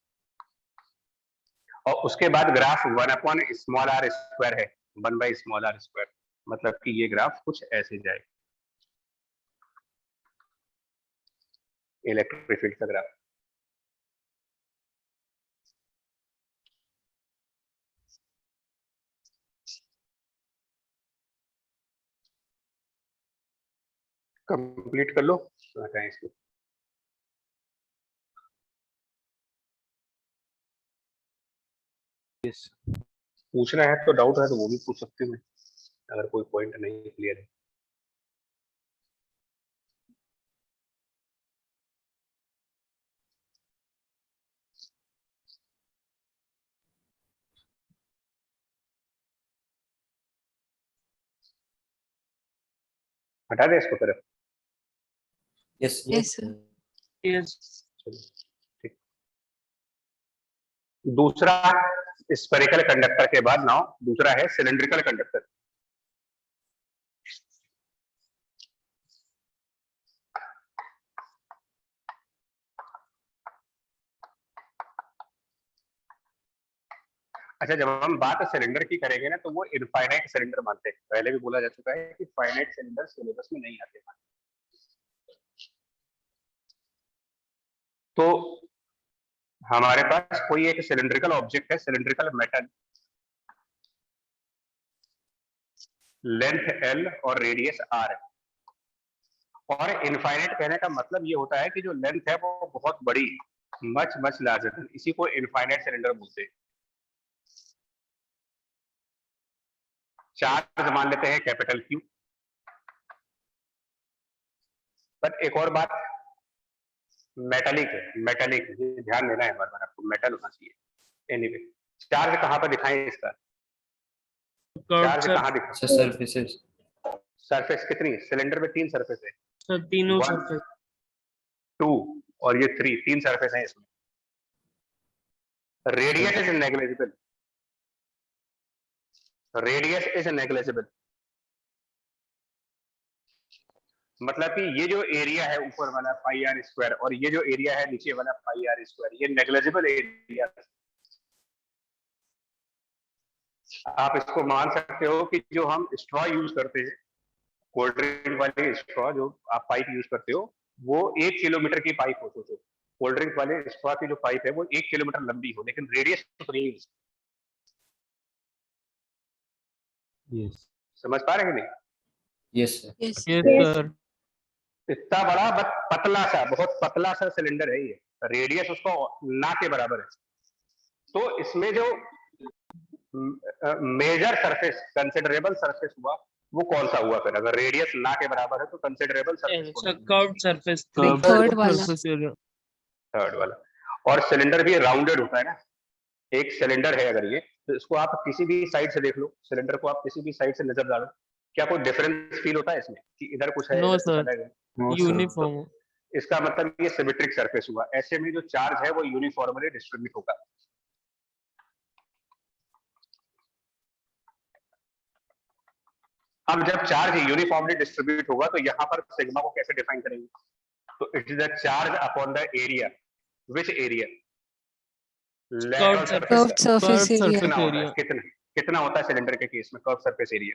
और उसके बाद ग्राफ 1/स्मॉल आर स्क्वायर है, 1/स्मॉल आर स्क्वायर, मतलब कि ये ग्राफ कुछ ऐसे जाएगा इलेक्ट्रिक फील्ड का ग्राफ। कंप्लीट कर लो, हटाएं इसको। यस। पूछना है तो, डाउट है तो वो भी पूछ सकते हैं, अगर कोई पॉइंट नहीं क्लियर है। हटा दे इसको तरफ। Yes Yes, sir. यस। ठीक। दूसरा स्फेरिकल कंडक्टर के बाद नाउ दूसरा है सिलिंड्रिकल कंडक्टर। अच्छा, जब हम बात सिलेंडर की करेंगे ना तो वो इनफाइनाइट सिलेंडर मानते हैं, पहले भी बोला जा चुका है कि फाइनाइट सिलेंडर सिलेबस में नहीं आते। तो हमारे पास कोई एक सिलेंड्रिकल ऑब्जेक्ट है, सिलेंड्रिकल मेटल, लेंथ L और रेडियस R है, और इनफाइनाइट कहने का मतलब ये होता है कि जो लेंथ है वो बहुत बड़ी, मच मच लार्जर, इसी को इनफाइनाइट सिलेंडर बोलते हैं। चार्ज मान लेते हैं कैपिटल Q। बट एक और बात, मेटालिक है, मेटालिक, ये ध्यान देना है बार बार आपको, मेटल होना चाहिए। एनीवे, चार्ज कहाँ पर दिखाएं इसका, चार्ज कहाँ दिखा, सर सरफेसेस सरफेस कितनी, सिलेंडर में 3 सरफेस है, सर तीनों 1, सरफेस 2 और ये 3 सरफेस हैं इसमें। Radius is negligible, radius is negligible, मतलब कि ये जो एरिया है ऊपर वाला पाई आर स्क्वायर और ये जो एरिया है नीचे वाला पाई आर स्क्वायर, ये नेग्लिजिबल एरिया। आप इसको मान सकते हो कि जो हम स्ट्रॉ यूज करते हैं, कोल्ड ड्रिंक वाले स्ट्रॉ जो आप पाइप यूज करते हो, वो 1 किलोमीटर की पाइप हो, सोचो कोल्ड ड्रिंक वाले स्ट्रॉ की जो पाइप है वो 1 किलोमीटर लंबी हो, लेकिन रेडियस तो नहीं। यस समझ पा रहे हैं कि नहीं? यस सर यस सर इतना बड़ा बट पतला सा, बहुत पतला सा सिलेंडर है ये, रेडियस उसका ना के बराबर है। तो इसमें जो मेजर सरफेस, कंसिडरेबल सरफेस हुआ, वो कौन सा हुआ फिर? अगर रेडियस ना के बराबर है तो considerable surface curved surface third वाला थर्ड वाला। और सिलेंडर भी राउंडेड होता है ना, एक सिलेंडर है अगर ये, तो इसको आप किसी भी साइड से देख लो, सिलेंडर को आप किसी भी साइड से नजर डालो, क्या कोई डिफरेंस फील होता है इसमें कि इधर कुछ है, नो इधर कुछ सर, अलग है? यूनिफॉर्म। इसका मतलब ये सिमेट्रिक सरफेस हुआ, ऐसे में जो चार्ज है वो यूनिफॉर्मली डिस्ट्रीब्यूट होगा। अब जब चार्ज यूनिफॉर्मली डिस्ट्रीब्यूट होगा तो यहां पर सिग्मा को कैसे डिफाइन करेंगे? तो it is the charge upon the area, which area, curved curved surface area कितना होता है, कितना कितना होता है सिलेंडर के केस में कर्व सरफेस एरिया?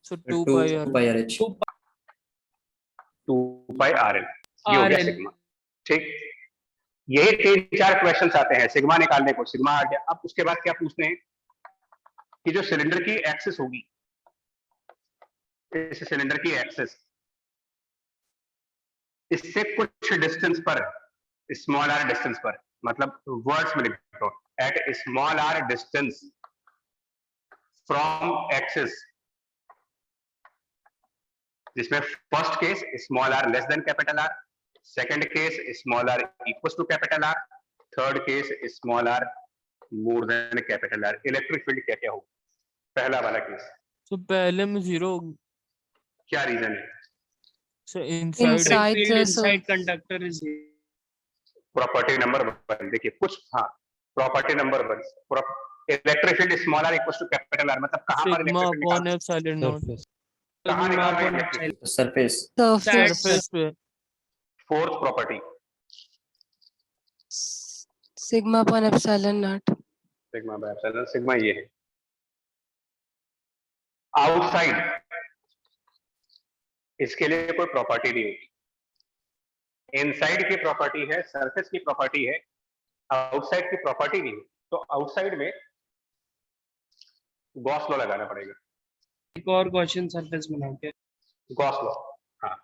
सो 2 पाई आर एच 2 पाई आर एल, ये हो गया सिग्मा। ठीक, यही 3-4 क्वेश्चंस आते हैं सिग्मा निकालने को, सिग्मा आ गया। अब उसके बाद क्या पूछते हैं कि जो सिलेंडर की एक्सिस होगी, इस सिलेंडर की एक्सिस, इससे कुछ डिस्टेंस पर, स्मॉल आर डिस्टेंस पर, मतलब वर्ड्स में लिखो, at small r distance from axis, जिसमें first case small r less than capital r, second case small r equals to capital r, third case small r more than capital r. Electric field क्या क्या होगा? पहला वाला case, सो पहले में 0, क्या reason है? So inside Inside field the inside conductor is property number 1, देखिए कुछ, हाँ, property number 1, electric field small r equals to capital r, मतलब कहां पर सिग्मा इलेक्ट्रिक फील्ड अपॉन निकाल, एप्सिलॉन नॉट कहां निकाल रहे हैं electric field? Surface surface surface पे। Fourth property, sigma upon epsilon naught sigma by epsilon, sigma ये है। आउटसाइड, इसके लिए कोई प्रॉपर्टी नहीं होती, इनसाइड की प्रॉपर्टी है, सरफेस की प्रॉपर्टी है, आउटसाइड की प्रॉपर्टी नहीं है। तो आउटसाइड में गॉस लॉ लगाना पड़ेगा, एक और क्वेश्चन सरफेस बना के गॉस लॉ। हाँ,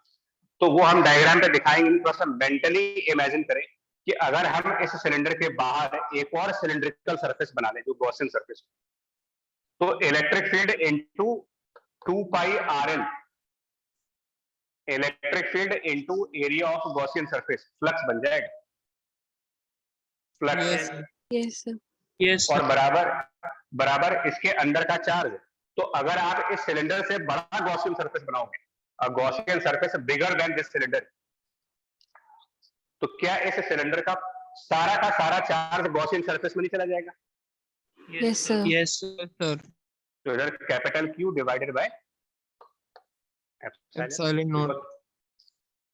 तो वो हम डायग्राम पे दिखाएंगे, थोड़ा सा मेंटली इमेजिन करें कि अगर हम इस सिलेंडर के बाहर एक और सिलेंड्रिकल सरफेस बना लें जो गॉसियन सरफेस, तो electric field into 2 pi R L, electric field into area of Gaussian surface, flux बन जाएगा, फ्लक्स, yes sir यस और बराबर बराबर इसके अंदर का चार्ज। तो अगर आप इस सिलेंडर से बड़ा गॉसियन सरफेस बनाओगे, Gaussian surface bigger than this cylinder, तो क्या इस सिलेंडर का सारा चार्ज गॉसियन सरफेस में नहीं चला जाएगा? yes sir यस सर तो इधर capital Q divided by epsilon not.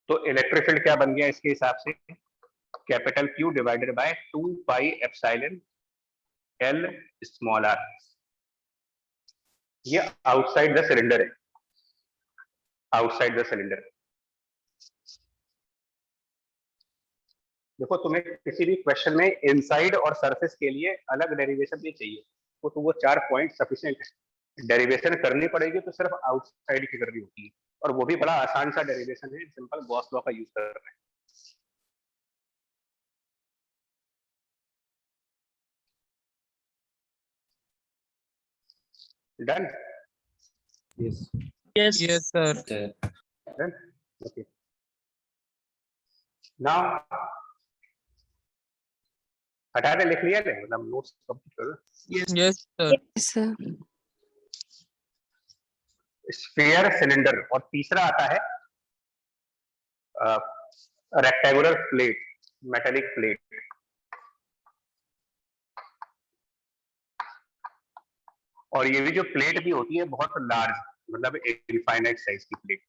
तो इलेक्ट्रिक फील्ड क्या बन गया इसके हिसाब से? Capital Q divided by 2 pi epsilon L small r। ये आउटसाइड द सिलेंडर है, आउटसाइड द सिलेंडर। देखो तुम्हें किसी भी क्वेश्चन में इनसाइड और सरफेस के लिए अलग डेरिवेशन नहीं चाहिए, तो वो 4 पॉइंट सफिशिएंट है। डेरिवेशन करनी पड़ेगी तो सिर्फ आउटसाइड की करनी होती है, और वो भी बड़ा आसान सा डेरिवेशन है, सिंपल गॉस लॉ का यूज कर रहे हैं। Done. Yes yes sir. Done. Okay, now हटा दे, लिख लिया है, मतलब नोट्स कंप्लीट करो। Yes sir. Yes, sir. Sphere, cylinder, और तीसरा आता है रेक्टेंगुलर प्लेट, मेटेलिक प्लेट। और ये भी जो प्लेट भी होती है बहुत लार्ज, मतलब इनफाइनाइट साइज की प्लेट।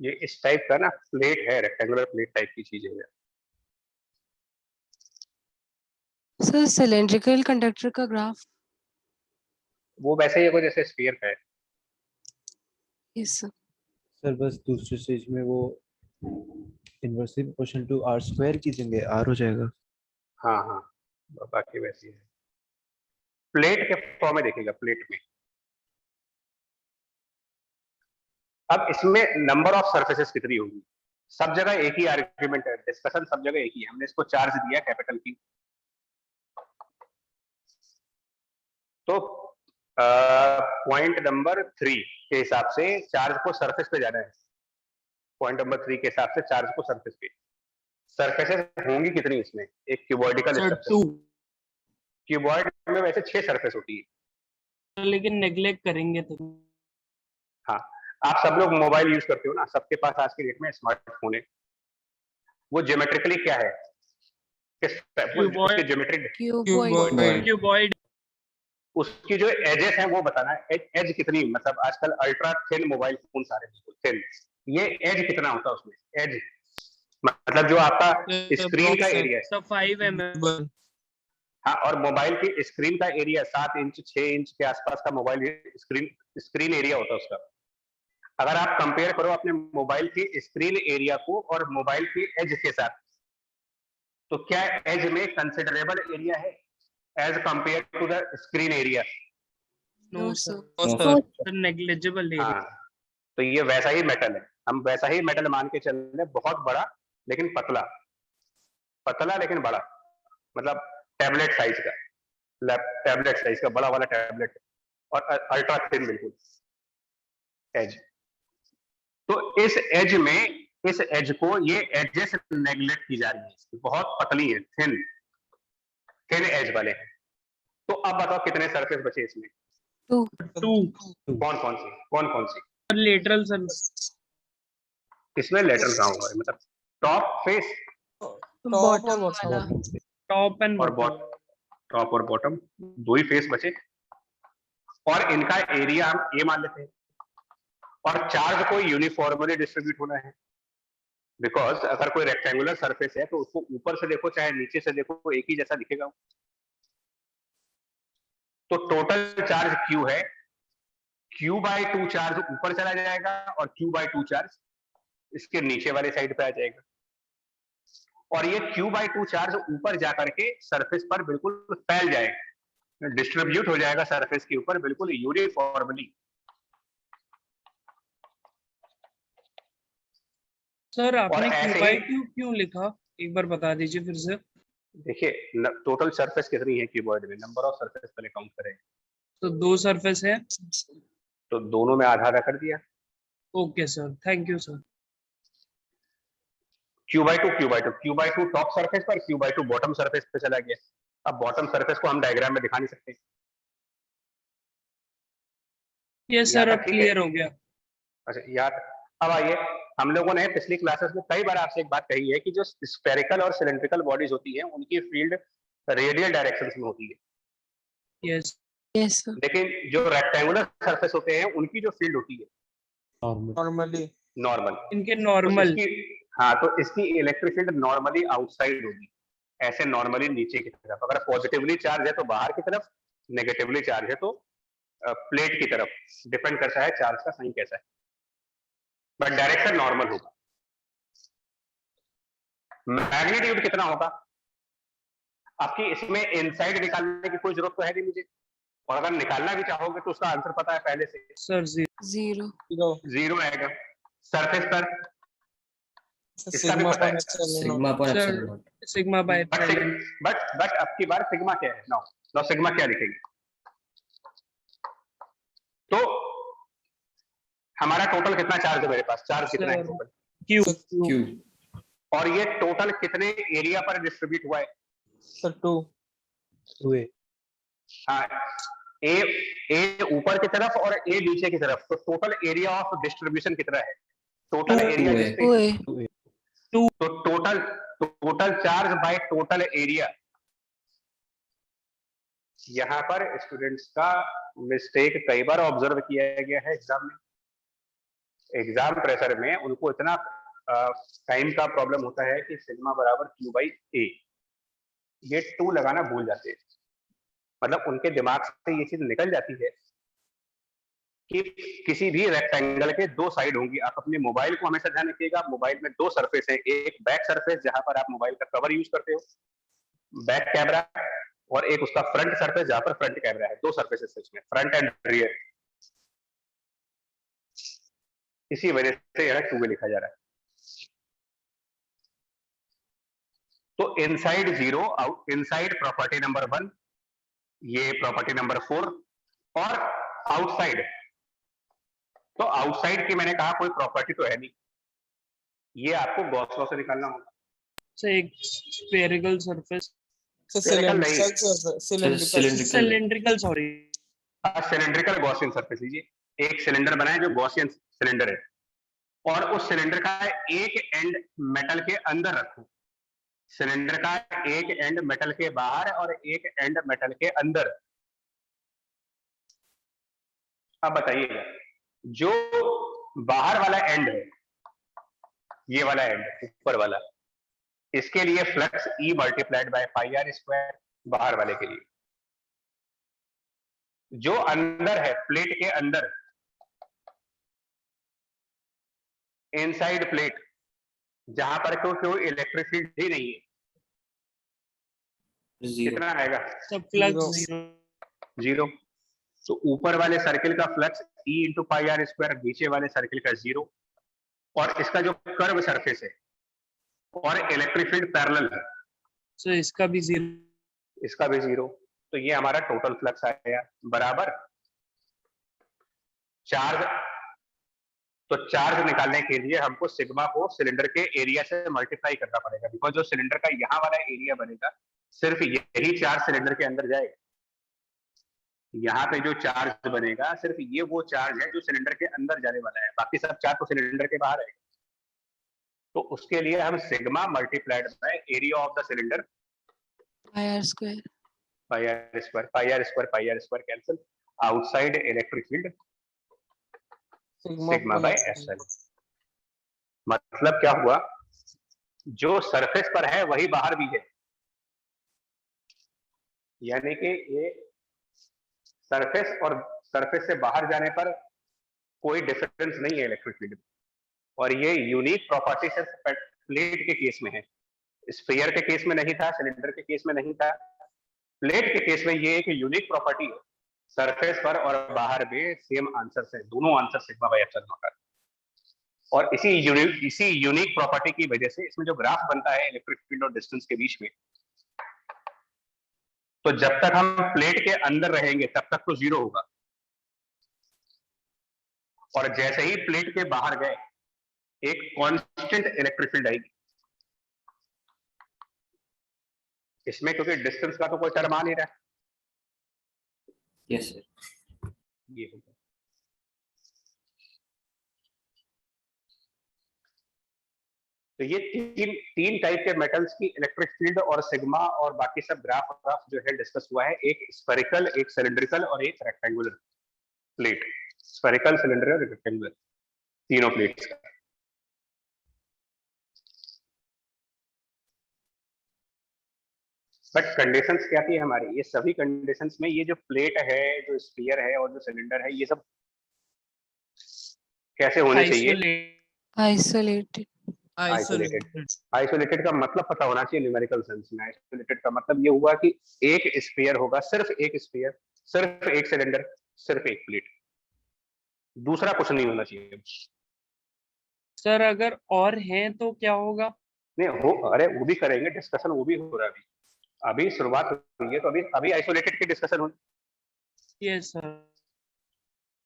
ये इस टाइप का ना प्लेट है, रेक्टेंगुलर प्लेट टाइप की चीज है। Sir, cylindrical conductor का ग्राफ। वो वैसे ही है, जैसे स्फीयर का है। Yes, sir. सर बस दूसरे स्टेज में वो inversely proportional to r square की जगह आर हो जाएगा। हाँ हाँ, बाकी वैसे ही है। प्लेट के फॉर्म में देखिएगा, प्लेट में अब इसमें नंबर ऑफ सरफेसेस कितनी होगी। सब जगह एक ही आर्ग्यूमेंट है, डिस्कशन सब जगह एक ही है। हमने इसको चार्ज दिया कैपिटल Q, तो पॉइंट नंबर 3 के हिसाब से चार्ज को सरफेस पे जाना है। पॉइंट नंबर 3 के हिसाब से चार्ज को सरफेस पे, सरफेसेस होंगी कितनी इसमें, एक क्यूबॉइडिकल सर स्ट्रक्चर। 2। क्यूबॉइड में वैसे 6 सरफेस होती है। लेकिन नेग्लेक्ट करेंगे तो। हाँ, आप सब लोग मोबाइल यूज करते हो ना, सबके पास आज की डेट में स्मार्टफोन है। वो ज्योमेट्रिकली क्या है, किस क्यूबॉइड। Geometric, Cuboid. क्यूबॉइड। उसकी जो एजेस हैं वो बताना है। एज कितनी, मतलब आजकल अल्ट्रा थिन मोबाइल फोन सारे बिल्कुल थिन, ये एज कितना होता है उसमें। एज मतलब जो आपका स्क्रीन का एरिया है। सब 5 mm। हाँ, और मोबाइल की स्क्रीन का एरिया 7 इंच 6 इंच के आसपास का मोबाइल स्क्रीन एरिया होता है उसका। अगर आप कंपेयर करो अपने मोबाइल की स्क्रीन एरिया को और मोबाइल की एज के साथ, तो क्या एज में कंसिडरेबल एरिया है as compare to the screen area? No, sir. Sir negligible area. हाँ, तो ये वैसा ही मेटल है, हम वैसा ही मेटल मान के चल रहे हैं, बहुत बड़ा लेकिन पतला, पतला लेकिन बड़ा, मतलब टैबलेट साइज का, टैबलेट साइज का बड़ा वाला टैबलेट, और अल्ट्रा थिन बिल्कुल एज। तो इस एज में, इस एज को, ये एजेस नेग्लेक्ट की जा रही है, बहुत पतली है, थिन एज वाले हैं। तो अब बताओ कितने सरफेस बचे इसमें? 2. 2। कौन कौन सी? Lateral sir. इसमें लेटरल कहाँ होगा, मतलब टॉप फेस Bottom वाला. टॉप एंड और बॉटम। टॉप और बॉटम, दो ही फेस बचे, और इनका एरिया हम ए मान लेते हैं, और चार्ज को यूनिफॉर्मली डिस्ट्रीब्यूट होना है। बिकॉज अगर कोई रेक्टेंगुलर सरफेस है तो उसको ऊपर से देखो चाहे नीचे से देखो एक ही जैसा दिखेगा। तो टोटल चार्ज Q है, Q/2 चार्ज ऊपर चला जाएगा और Q/2 चार्ज इसके नीचे वाले साइड पे आ जाएगा, और ये Q/2 चार्ज ऊपर जाकर के सरफेस पर बिल्कुल फैल जाएगा, डिस्ट्रीब्यूट हो जाएगा सरफेस के ऊपर बिल्कुल यूनिफॉर्मली। सर आपने और ऐसे Q/2 क्यों लिखा, एक बार बता दीजिए फिर से। देखिए टोटल सरफेस कितनी है क्यूबॉइड में, नंबर ऑफ सरफेस पहले काउंट करें। तो 2 सरफेस है। तो दोनों में आधा आधा कर दिया। Okay sir, thank you sir. Q/2 top surface पर, Q/2 बॉटम सरफेस पे चला गया। अब बॉटम सरफेस को हम डायग्राम में दिखा नहीं सकते। ये सर यहाँ अब तक ठीक है? क्लियर हो गया। अच्छा, यहाँ अब आइए, हम लोगों ने पिछली क्लासेस में कई बार आपसे एक बात कही है कि जो स्फेरिकल और सिलेंड्रिकल बॉडीज होती हैं उनकी फील्ड रेडियल डायरेक्शंस में होती है, यस Yes, sir. लेकिन जो रेक्टेंगुलर सरफेस होते हैं उनकी जो फील्ड होती है नॉर्मली नॉर्मल। इनके तो नॉर्मल हाँ, तो इसकी इलेक्ट्रिक फील्ड नॉर्मली आउटसाइड होगी, ऐसे नॉर्मली नीचे की तरफ। अगर पॉजिटिवली चार्ज है तो बाहर की तरफ, नेगेटिवली चार्ज है तो प्लेट की तरफ। डिपेंड करता है चार्ज का साइन कैसा है, बट डायरेक्शन नॉर्मल होगा। मैग्नीट्यूड कितना होगा आपकी, इसमें इनसाइड निकालने की कोई जरूरत तो है नहीं मुझे, और अगर निकालना भी चाहोगे तो उसका आंसर पता है पहले से, सर 0. जीरो आएगा। सरफेस पर इसका भी सिग्मा पता है, upon epsilon sigma upon Sir, epsilon not. Sigma by epsilon. But अब की बार सिग्मा क्या है, नाउ सिग्मा क्या लिखेंगे। तो हमारा टोटल कितना चार्ज है मेरे पास, चार्ज कितना है Sir, टोटल, क्यू क्यू और ये टोटल कितने एरिया पर डिस्ट्रीब्यूट हुआ है। सर 2 2a हाँ, ए ऊपर की तरफ और ए नीचे की तरफ, तो टोटल एरिया ऑफ डिस्ट्रीब्यूशन कितना है, टोटल एरिया 2a। 2A. तो total charge by total area. यहाँ पर स्टूडेंट्स का मिस्टेक कई बार ऑब्जर्व किया गया है एग्जाम में। एग्जाम प्रेशर में उनको इतना टाइम का प्रॉब्लम होता है कि सिग्मा बराबर क्यू बाई ए, ये 2 लगाना भूल जाते हैं। मतलब उनके दिमाग से ये चीज निकल जाती है कि किसी भी रेक्टेंगल के 2 साइड होंगी। आप अपने मोबाइल को हमेशा ध्यान रखिएगा, मोबाइल में 2 सरफेस है, एक बैक सरफेस जहां पर आप मोबाइल का कवर यूज करते हो, बैक कैमरा, और एक उसका फ्रंट सरफेस जहां पर फ्रंट कैमरा है। 2 सरफेसेस इसमें, फ्रंट एंड रियर। इसी वजह से यह 2 लिखा जा रहा है। तो inside 0, out inside property number 1, ये प्रॉपर्टी नंबर 4, और आउटसाइड। तो आउटसाइड की मैंने कहा कोई प्रॉपर्टी तो है नहीं, ये आपको गॉस लॉ से निकालना होगा। से एक स्फेरिकल सरफेस, Spherical नहीं, cylindrical cylindrical, sorry cylindrical Gaussian surface लीजिए। एक सिलेंडर बनाए जो गॉसियन सिलेंडर है, और उस सिलेंडर का एक एंड मेटल के अंदर रखो, सिलेंडर का एक एंड मेटल के बाहर और एक एंड मेटल के अंदर। अब बताइएगा, जो बाहर वाला एंड है, ये वाला एंड ऊपर वाला, इसके लिए flux E multiplied by pi r square बाहर वाले के लिए। जो अंदर है प्लेट के अंदर, इनसाइड प्लेट, जहां पर कोई इलेक्ट्रिक फील्ड ही नहीं है, 0 कितना आएगा, सब फ्लक्स Zero. 0। तो ऊपर वाले सर्किल का flux E into pi r square, नीचे वाले सर्किल का 0, और इसका जो कर्व सरफेस है और इलेक्ट्रिक फील्ड पैरेलल है, सो इसका भी 0। इसका भी 0। तो ये हमारा टोटल फ्लक्स आया बराबर चार्ज। तो चार्ज निकालने के लिए हमको सिग्मा को सिलेंडर के एरिया से मल्टीप्लाई करना पड़ेगा, बिकॉज जो सिलेंडर का यहाँ वाला एरिया बनेगा सिर्फ यही चार्ज सिलेंडर के अंदर जाएगा। यहाँ पे जो चार्ज बनेगा सिर्फ ये वो चार्ज है जो सिलेंडर के अंदर जाने वाला है, बाकी सब चार्ज तो सिलेंडर के बाहर आएगा। तो उसके लिए हम sigma multiplied by area of the cylinder Pi r square. Pi r square cancel, outside electric field sigma by epsilon. मतलब क्या हुआ, जो सरफेस पर है वही बाहर भी है, यानी कि ये सरफेस और सरफेस से बाहर जाने पर कोई डिफरेंस नहीं है इलेक्ट्रिक फील्ड में। और ये यूनिक प्रॉपर्टी सिर्फ प्लेट के केस में है, स्फीयर के केस में नहीं था, सिलेंडर के केस में नहीं था, प्लेट के केस में ये एक यूनिक प्रॉपर्टी है। सरफेस पर और बाहर में सेम आंसर है, दोनों आंसर सिग्मा बाय एप्सिलॉन होता है। और इसी यूनिक प्रॉपर्टी की वजह से इसमें जो ग्राफ बनता है इलेक्ट्रिक फील्ड और डिस्टेंस के बीच में, तो जब तक हम प्लेट के अंदर रहेंगे तब तक तो 0 होगा, और जैसे ही प्लेट के बाहर गए एक कांस्टेंट इलेक्ट्रिक फील्ड आएगी इसमें, क्योंकि डिस्टेंस का तो कोई टर्म आ नहीं रहा। Yes sir. ये होगा तो ये तीन टाइप के मेटल्स की इलेक्ट्रिक फील्ड और सिग्मा और बाकी सब ग्राफ जो है डिस्कस हुआ है, एक स्फेरिकल, एक सिलिंड्रिकल और एक रेक्टेंगुलर प्लेट। स्फेरिकल, सिलिंड्रिकल और रेक्टेंगुलर, तीनों प्लेट्स का। बट कंडीशंस क्या थी हमारी, ये सभी कंडीशंस में ये जो प्लेट है, जो स्फीयर है और जो सिलेंडर है, ये सब कैसे होने चाहिए? Isolated. आइसोलेटेड का मतलब पता होना चाहिए न्यूमेरिकल सेंस में। आइसोलेटेड का मतलब ये हुआ कि एक स्फीयर होगा, सिर्फ एक स्फीयर, सिर्फ एक सिलेंडर, सिर्फ एक प्लेट, दूसरा कुछ नहीं होना चाहिए। सर अगर और हैं तो क्या होगा? नहीं हो, अरे वो भी करेंगे डिस्कशन, वो भी हो रहा है अभी शुरुआत हुई है, तो अभी आइसोलेटेड की डिस्कशन हो। Yes sir.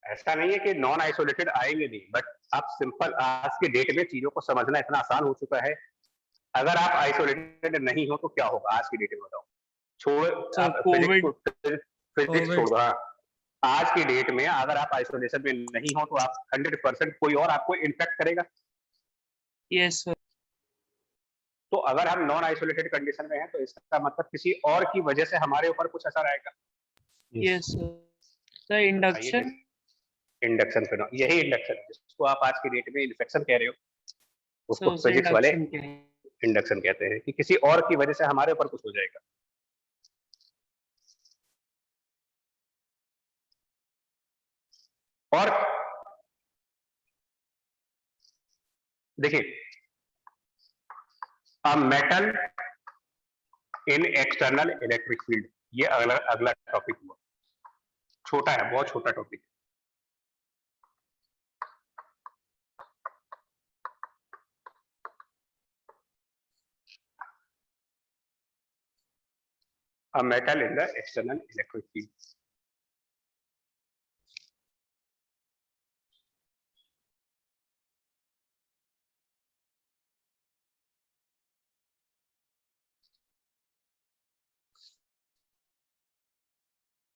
ऐसा नहीं है कि नॉन आइसोलेटेड आएंगे नहीं, बट आप सिंपल आज के डेट में चीजों को समझना इतना आसान हो चुका है। अगर आप आइसोलेटेड नहीं हो तो क्या होगा आज की डेट में, बताओ। फिजिक्स छोड़ दो। आज की डेट में अगर आप आइसोलेशन में नहीं हो तो आप 100% कोई और आपको इन्फेक्ट करेगा। Yes sir. तो अगर हम नॉन आइसोलेटेड कंडीशन में हैं तो इसका मतलब किसी और की वजह से हमारे ऊपर कुछ असर आएगा। Yes sir. इंडक्शन, इंडक्शन फिर यही इंडक्शन जिसको आप आज की डेट में इन्फेक्शन कह रहे हो, उसको फिजिक्स वाले इंडक्शन कहते हैं, कि किसी और की वजह से हमारे ऊपर कुछ हो जाएगा। और देखिए, a metal in external electric field, ये अगला टॉपिक हुआ। छोटा है, बहुत छोटा topic. A metal in the external electric field.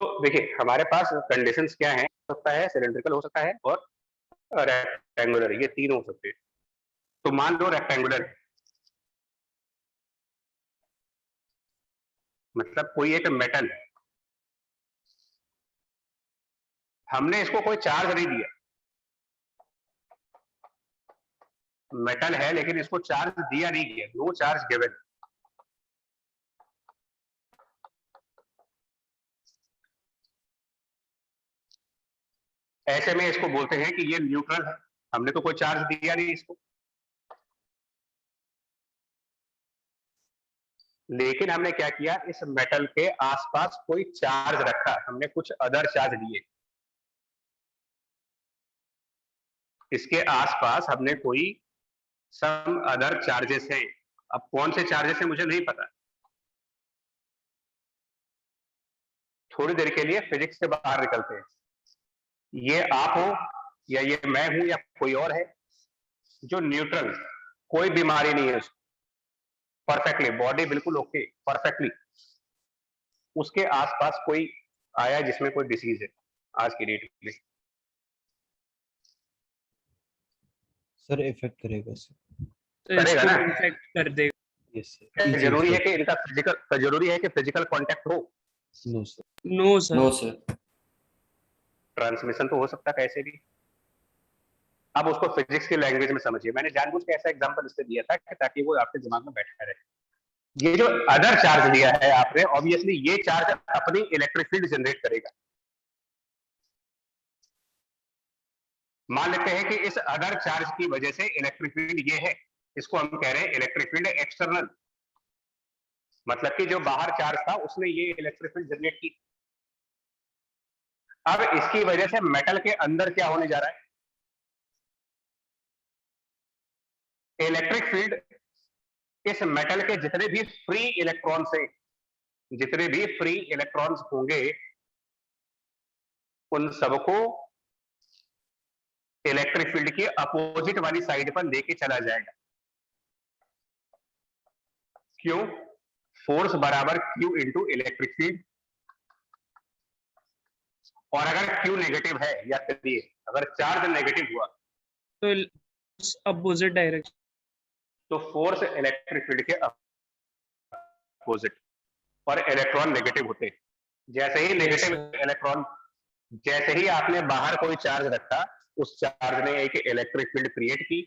तो देखिए हमारे पास कंडीशंस क्या हैं, हो सकता है सिलेंड्रिकल हो सकता है और रेक्टेंगुलर, ये तीन हो सकते हैं। तो मान लो रेक्टेंगुलर, मतलब कोई एक मेटल, हमने इसको कोई चार्ज नहीं दिया, मेटल है लेकिन इसको चार्ज दिया नहीं गया, नो चार्ज गिवन। ऐसे में इसको बोलते हैं कि ये न्यूट्रल है, हमने तो कोई चार्ज दिया नहीं इसको। लेकिन हमने क्या किया, इस मेटल के आसपास कोई चार्ज रखा, हमने कुछ अदर चार्ज दिए, इसके आसपास हमने कोई सम अदर चार्जेस हैं। अब कौन से चार्जेस हैं मुझे नहीं पता, थोड़ी देर के लिए फिजिक्स से बाहर निकलते हैं। ये आप हो या ये मैं हूं या कोई और है, जो न्यूट्रल, कोई बीमारी नहीं है उसको, परफेक्टली बॉडी बिल्कुल ओके, परफेक्टली, उसके आसपास कोई आया जिसमें कोई डिसीज है आज की डेट में, सर इफेक्ट करेगा सर, करेगा ना? इन्फेक्ट कर देगा। Yes sir. जरूरी है कि इनका फिजिकल कांटेक्ट हो? No sir. No sir. No sir. Transmission तो हो सकता है कैसे भी। अब उसको फिजिक्स की लैंग्वेज में समझिए, मैंने जानबूझ के ऐसा एग्जांपल इससे दिया था कि ताकि वो आपके दिमाग में बैठा रहे। ये जो अदर चार्ज दिया है आपने, ऑब्वियसली ये चार्ज अपनी इलेक्ट्रिक फील्ड जनरेट करेगा। मान लेते हैं कि इस अदर चार्ज की वजह से इलेक्ट्रिक फील्ड ये है, इसको हम कह रहे हैं इलेक्ट्रिक फील्ड एक्सटर्नल, मतलब कि जो बाहर चार्ज था उसने ये इलेक्ट्रिक फील्ड जनरेट की। अब इसकी वजह से मेटल के अंदर क्या होने जा रहा है, इलेक्ट्रिक फील्ड इस मेटल के जितने भी फ्री इलेक्ट्रॉन्स हैं, जितने भी फ्री इलेक्ट्रॉन्स होंगे, उन सबको इलेक्ट्रिक फील्ड की अपोजिट वाली साइड पर लेके चला जाएगा। क्यों? फोर्स बराबर Q इंटू इलेक्ट्रिक फील्ड, और अगर Q नेगेटिव है, या चलिए अगर चार्ज नेगेटिव हुआ तो अपोजिट डायरेक्शन, तो फोर्स इलेक्ट्रिक फील्ड के अपोजिट, और इलेक्ट्रॉन नेगेटिव होते हैं। जैसे ही नेगेटिव इलेक्ट्रॉन, जैसे ही आपने बाहर कोई चार्ज रखा, उस चार्ज ने एक इलेक्ट्रिक फील्ड क्रिएट की।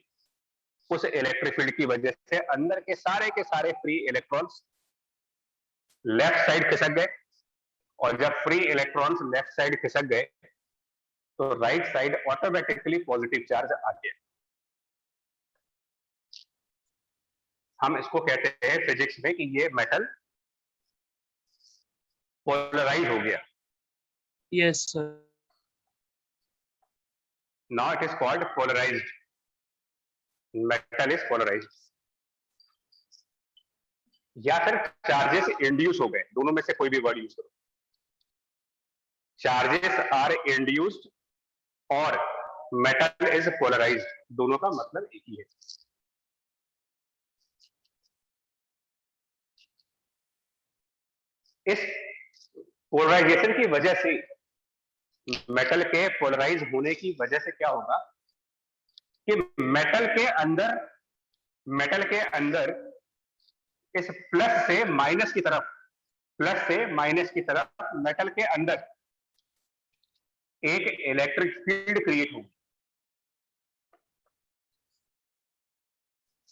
उस इलेक्ट्रिक फील्ड की वजह से अंदर के सारे फ्री इलेक्ट्रॉन्स लेफ्ट साइड खिसक गए, और जब फ्री इलेक्ट्रॉन्स लेफ्ट साइड खिसक गए तो right side automatically positive charge आ गया। हम इसको कहते हैं फिजिक्स में कि ये मेटल पोलराइज हो गया। Yes sir. Now it is called polarised, metal is polarised. या फिर चार्जेस इंड्यूस हो गए, दोनों में से कोई भी वर्ड यूज करो। चार्जेस आर इंड्यूस्ड और मेटल इज पोलराइज्ड, दोनों का मतलब एक ही है। इस पोलराइजेशन की वजह से, मेटल के पोलराइज होने की वजह से क्या होगा कि मेटल के अंदर इस प्लस से माइनस की तरफ, मेटल के अंदर एक इलेक्ट्रिक फील्ड क्रिएट होगी।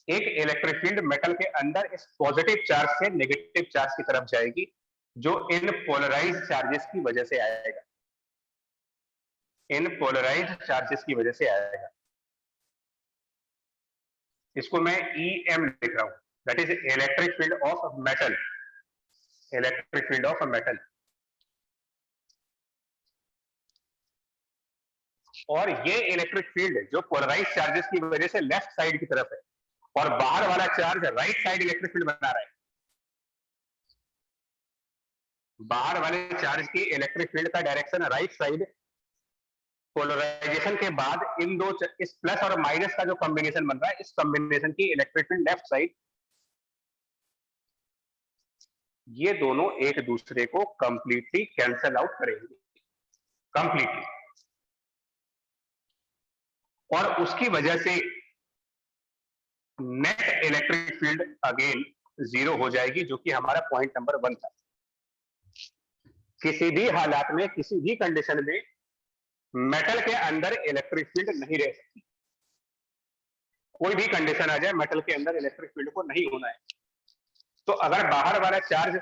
एक इलेक्ट्रिक फील्ड मेटल के अंदर इस पॉजिटिव चार्ज से नेगेटिव चार्ज की तरफ जाएगी, जो इन पोलराइज चार्जेस की वजह से आएगा। इसको मैं EM लिख रहा हूं, that is electric field of metal. और ये इलेक्ट्रिक फील्ड जो पोलराइज चार्जेस की वजह से लेफ्ट साइड की तरफ है, और बाहर वाला charge right side electric field बना रहा है। बाहर वाले चार्ज की इलेक्ट्रिक फील्ड का डायरेक्शन राइट साइड। पोलराइजेशन के बाद इन दो, इस प्लस और माइनस का जो कॉम्बिनेशन बन रहा है, इस कॉम्बिनेशन की इलेक्ट्रिक फील्ड लेफ्ट साइड, ये दोनों एक दूसरे को कंप्लीटली कैंसल आउट करेंगे, कंप्लीटली। और उसकी वजह से नेट इलेक्ट्रिक फील्ड अगेन 0 हो जाएगी, जो कि हमारा पॉइंट नंबर 1 था। किसी भी हालात में, किसी भी कंडीशन में मेटल के अंदर इलेक्ट्रिक फील्ड नहीं रह सकती। कोई भी कंडीशन आ जाए, मेटल के अंदर इलेक्ट्रिक फील्ड को नहीं होना है। तो अगर बाहर वाला चार्ज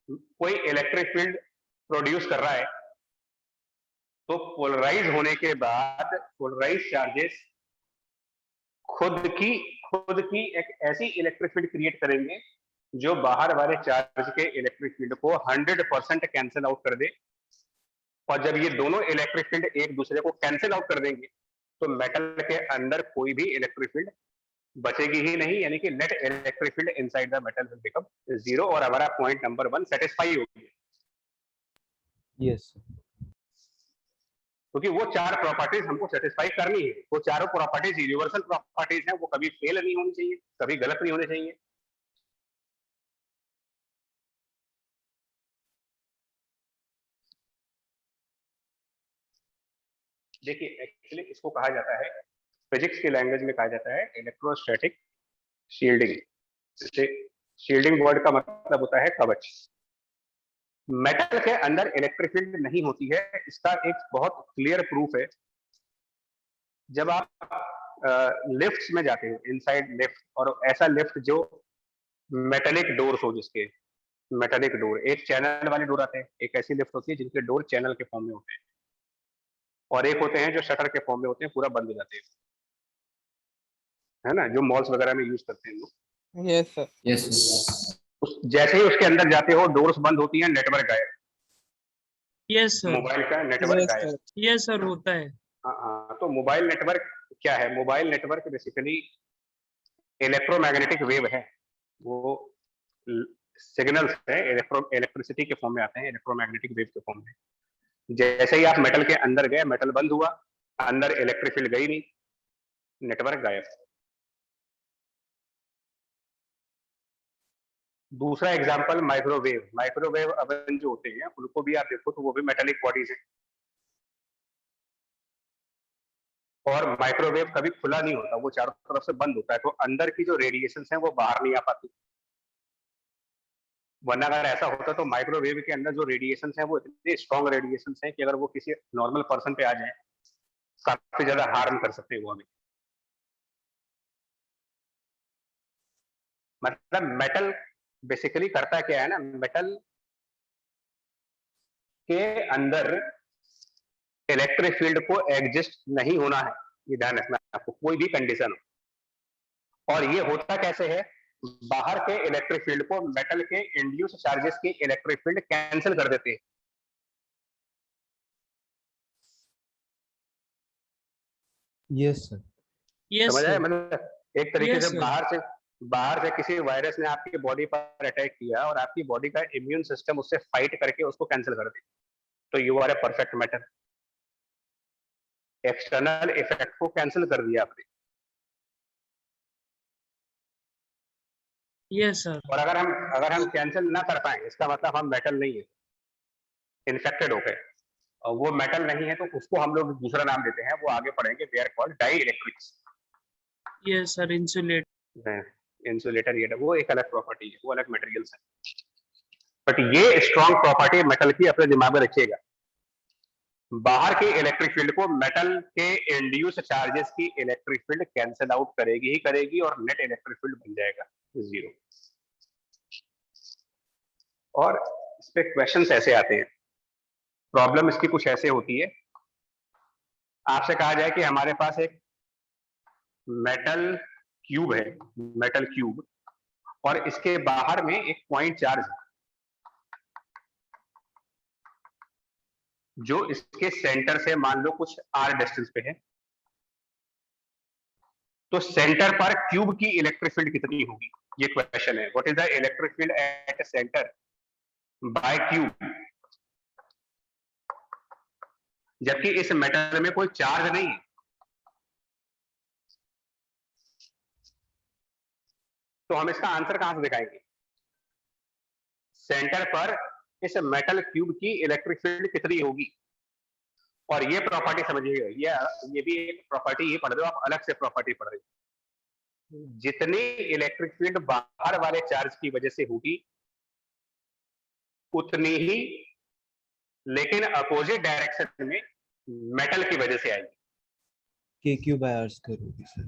कोई इलेक्ट्रिक फील्ड प्रोड्यूस कर रहा है, तो पोलराइज होने के बाद पोलराइज चार्जेस खुद की एक ऐसी इलेक्ट्रिक फील्ड क्रिएट करेंगे जो बाहर वाले चार्ज के इलेक्ट्रिक फील्ड को 100% कैंसिल आउट कर दे। और जब ये दोनों इलेक्ट्रिक फील्ड एक दूसरे को कैंसिल आउट कर देंगे, तो मेटल के अंदर कोई भी इलेक्ट्रिक फील्ड बचेगी ही नहीं, यानी कि net electric field inside the metal will become 0, और हमारा पॉइंट नंबर 1 सेटिस्फाई हो गया। यस, क्योंकि वो 4 प्रॉपर्टीज हमको सेटिस्फाई करनी है। वो चारों प्रॉपर्टीज यूनिवर्सल प्रॉपर्टीज हैं, वो कभी फेल नहीं होनी चाहिए, कभी गलत नहीं होने चाहिए। देखिए, एक्चुअली इसको कहा जाता है, फिजिक्स की लैंग्वेज में कहा जाता है इलेक्ट्रोस्टैटिक शील्डिंग। शील्डिंग वर्ड का मतलब होता है कवच। मेटल के अंदर इलेक्ट्रिक फील्ड नहीं होती है, इसका एक बहुत क्लियर प्रूफ है। जब आप लिफ्ट्स में जाते हो, इनसाइड लिफ्ट, और ऐसा लिफ्ट जो मेटेलिक डोर्स हो, जिसके मेटेलिक डोर, एक चैनल वाले डोर आते हैं, एक ऐसी लिफ्ट होती है जिनके डोर चैनल के फॉर्म में होते हैं, और एक होते हैं जो शटर के फॉर्म में होते हैं, पूरा बंद हो जाते हैं, है ना, जो मॉल्स वगैरह में यूज करते हैं लोग। Yes sir. यस। जैसे ही उसके अंदर जाते हो, डोर्स बंद होती हैं, नेटवर्क गायब। Yes sir. मोबाइल का नेटवर्क गायब। यस सर, होता है। हाँ, तो मोबाइल नेटवर्क क्या है? Mobile network basically electromagnetic wave है। वो सिग्नल्स है, इलेक्ट्रिसिटी के फॉर्म में आते हैं, इलेक्ट्रोमैग्नेटिक वेव के फॉर्म में। जैसे ही आप मेटल के अंदर गए, मेटल बंद हुआ, अंदर इलेक्ट्रिक फील्ड गई नहीं, नेटवर्क गायब। दूसरा एग्जांपल माइक्रोवेव। माइक्रोवेव ओवन जो होते हैं, उनको भी आप देखो तो वो भी मेटालिक बॉडीज हैं। और माइक्रोवेव कभी खुला नहीं होता, वो चारों तरफ से बंद होता है, तो अंदर की जो रेडिएशन है वो बाहर नहीं आ पाती। वरना अगर ऐसा होता तो माइक्रोवेव के अंदर जो रेडिएशन है वो इतने स्ट्रॉन्ग रेडिएशन है कि अगर वो किसी नॉर्मल पर्सन पे आ जाए काफी ज्यादा हार्म कर सकते हैं वो हमें। मतलब मेटल बेसिकली करता क्या है ना, मेटल के अंदर इलेक्ट्रिक फील्ड को एग्जिस्ट नहीं होना है, ये ध्यान रखना आपको, कोई भी कंडीशन हो। और ये होता कैसे है, बाहर के इलेक्ट्रिक फील्ड को मेटल के इंड्यूस चार्जेस की इलेक्ट्रिक फील्ड कैंसिल कर देते हैं। Yes sir. यस समझ आया? सर, मतलब एक तरीके Yes, से sir. बाहर से किसी वायरस ने आपकी बॉडी पर अटैक किया और आपकी बॉडी का इम्यून सिस्टम उससे फाइट करके उसको कैंसिल कर दे, तो you are a perfect metal. External effect को कैंसिल कर दिया आपने। यस सर, और अगर हम कैंसिल ना कर पाए, इसका मतलब हम मेटल नहीं है, इन्फेक्टेड हो गए। और वो मेटल नहीं है तो उसको हम लोग दूसरा नाम देते हैं, वो आगे पढ़ेंगे, they are called dielectrics. Yes sir, insulate. Insulator, ये वो एक अलग प्रॉपर्टी है, वो अलग मटेरियल्स है। बट ये स्ट्रॉन्ग प्रॉपर्टी मेटल की अपने दिमाग में रखिएगा, बाहर के इलेक्ट्रिक फील्ड को मेटल के इंड्यूस चार्जेस की इलेक्ट्रिक फील्ड कैंसिल आउट करेगी ही करेगी और नेट इलेक्ट्रिक फील्ड बन जाएगा 0। और इस पे क्वेश्चंस ऐसे आते हैं, प्रॉब्लम इसकी कुछ ऐसे होती है, आपसे कहा जाए कि हमारे पास एक मेटल क्यूब है, मेटल क्यूब, और इसके बाहर में एक पॉइंट चार्ज है जो इसके सेंटर से मान लो कुछ r डिस्टेंस पे है। तो सेंटर पर क्यूब की इलेक्ट्रिक फील्ड कितनी होगी, ये क्वेश्चन है। What is the electric field at centre by cube, जबकि इस मेटल में कोई चार्ज नहीं है। तो हम इसका आंसर कहां से दिखाएंगे, सेंटर पर इस मेटल क्यूब की इलेक्ट्रिक फील्ड कितनी होगी। और ये प्रॉपर्टी समझिएगा, ये भी एक प्रॉपर्टी, ये पढ़ रहे हो आप, अलग से प्रॉपर्टी पढ़ रहे हो। जितनी इलेक्ट्रिक फील्ड बाहर वाले चार्ज की वजह से होगी उतनी ही लेकिन अपोजिट डायरेक्शन में मेटल की वजह से आएगी। KQ/R² होगी सर।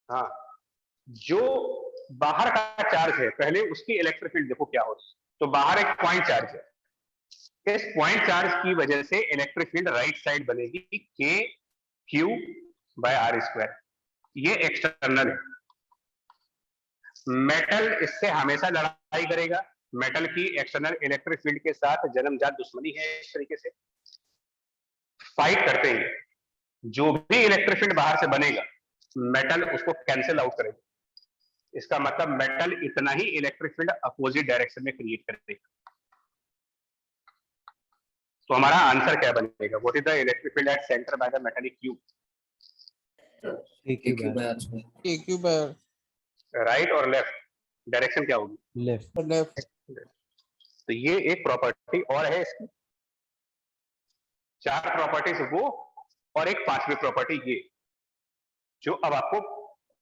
हाँ, जो बाहर का चार्ज है पहले उसकी इलेक्ट्रिक फील्ड देखो क्या होगी। तो बाहर एक पॉइंट चार्ज है, इस पॉइंट चार्ज की वजह से इलेक्ट्रिक फील्ड राइट साइड बनेगी KQ/R²। ये एक्सटर्नल है। मेटल इससे हमेशा लड़ाई करेगा, मेटल की एक्सटर्नल इलेक्ट्रिक फील्ड के साथ जन्मजात दुश्मनी है, इस तरीके से फाइट करते हैं। जो भी इलेक्ट्रिक फील्ड बाहर से बनेगा मेटल उसको कैंसिल आउट करेगा। इसका मतलब मेटल इतना ही इलेक्ट्रिक फील्ड अपोजिट डायरेक्शन में क्रिएट करेगा। तो हमारा आंसर क्या बनेगा, what is the electric field at centre by the metallic cube, KQ/R²। KQ/R right और लेफ्ट डायरेक्शन क्या होगी, लेफ्ट। लेफ्ट। तो ये एक प्रॉपर्टी और है इसकी, 4 प्रॉपर्टीज वो, और एक 5वीं प्रॉपर्टी ये, जो अब आपको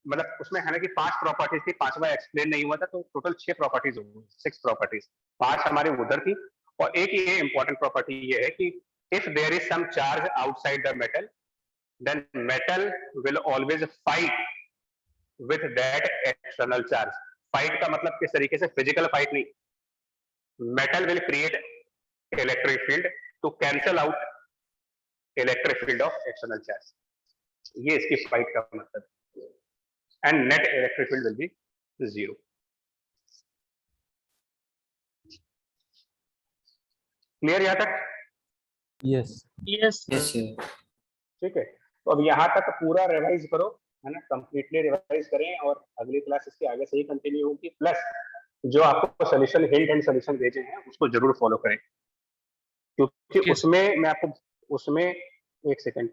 मतलब उसमें है ना कि 5 प्रॉपर्टीज थी, 5वां एक्सप्लेन नहीं हुआ था, तो टोटल 6 प्रॉपर्टीज हो गई, 6 प्रॉपर्टीज, 5 हमारे उधर थी। और एक ये इंपॉर्टेंट प्रॉपर्टी ये है कि if there is some charge outside the metal then metal will always fight with that external charge. Fight का मतलब किस तरीके से, फिजिकल फाइट नहीं, metal will create electric field to cancel out electric field of external charge. ये इसकी fight का मतलब, and net electric field will be 0। Clear यहां तक? Yes. Yes yes sir, sir. ठीक है, तो अब यहाँ तक पूरा रिवाइज करो, है ना, कंप्लीटली रिवाइज करें, और अगली क्लास इसके आगे से ही कंटिन्यू होगी। प्लस जो आपको सॉल्यूशन हिंट एंड सॉल्यूशन भेजे हैं उसको जरूर फॉलो करें, क्योंकि Yes. उसमें मैं आपको उसमें एक सेकंड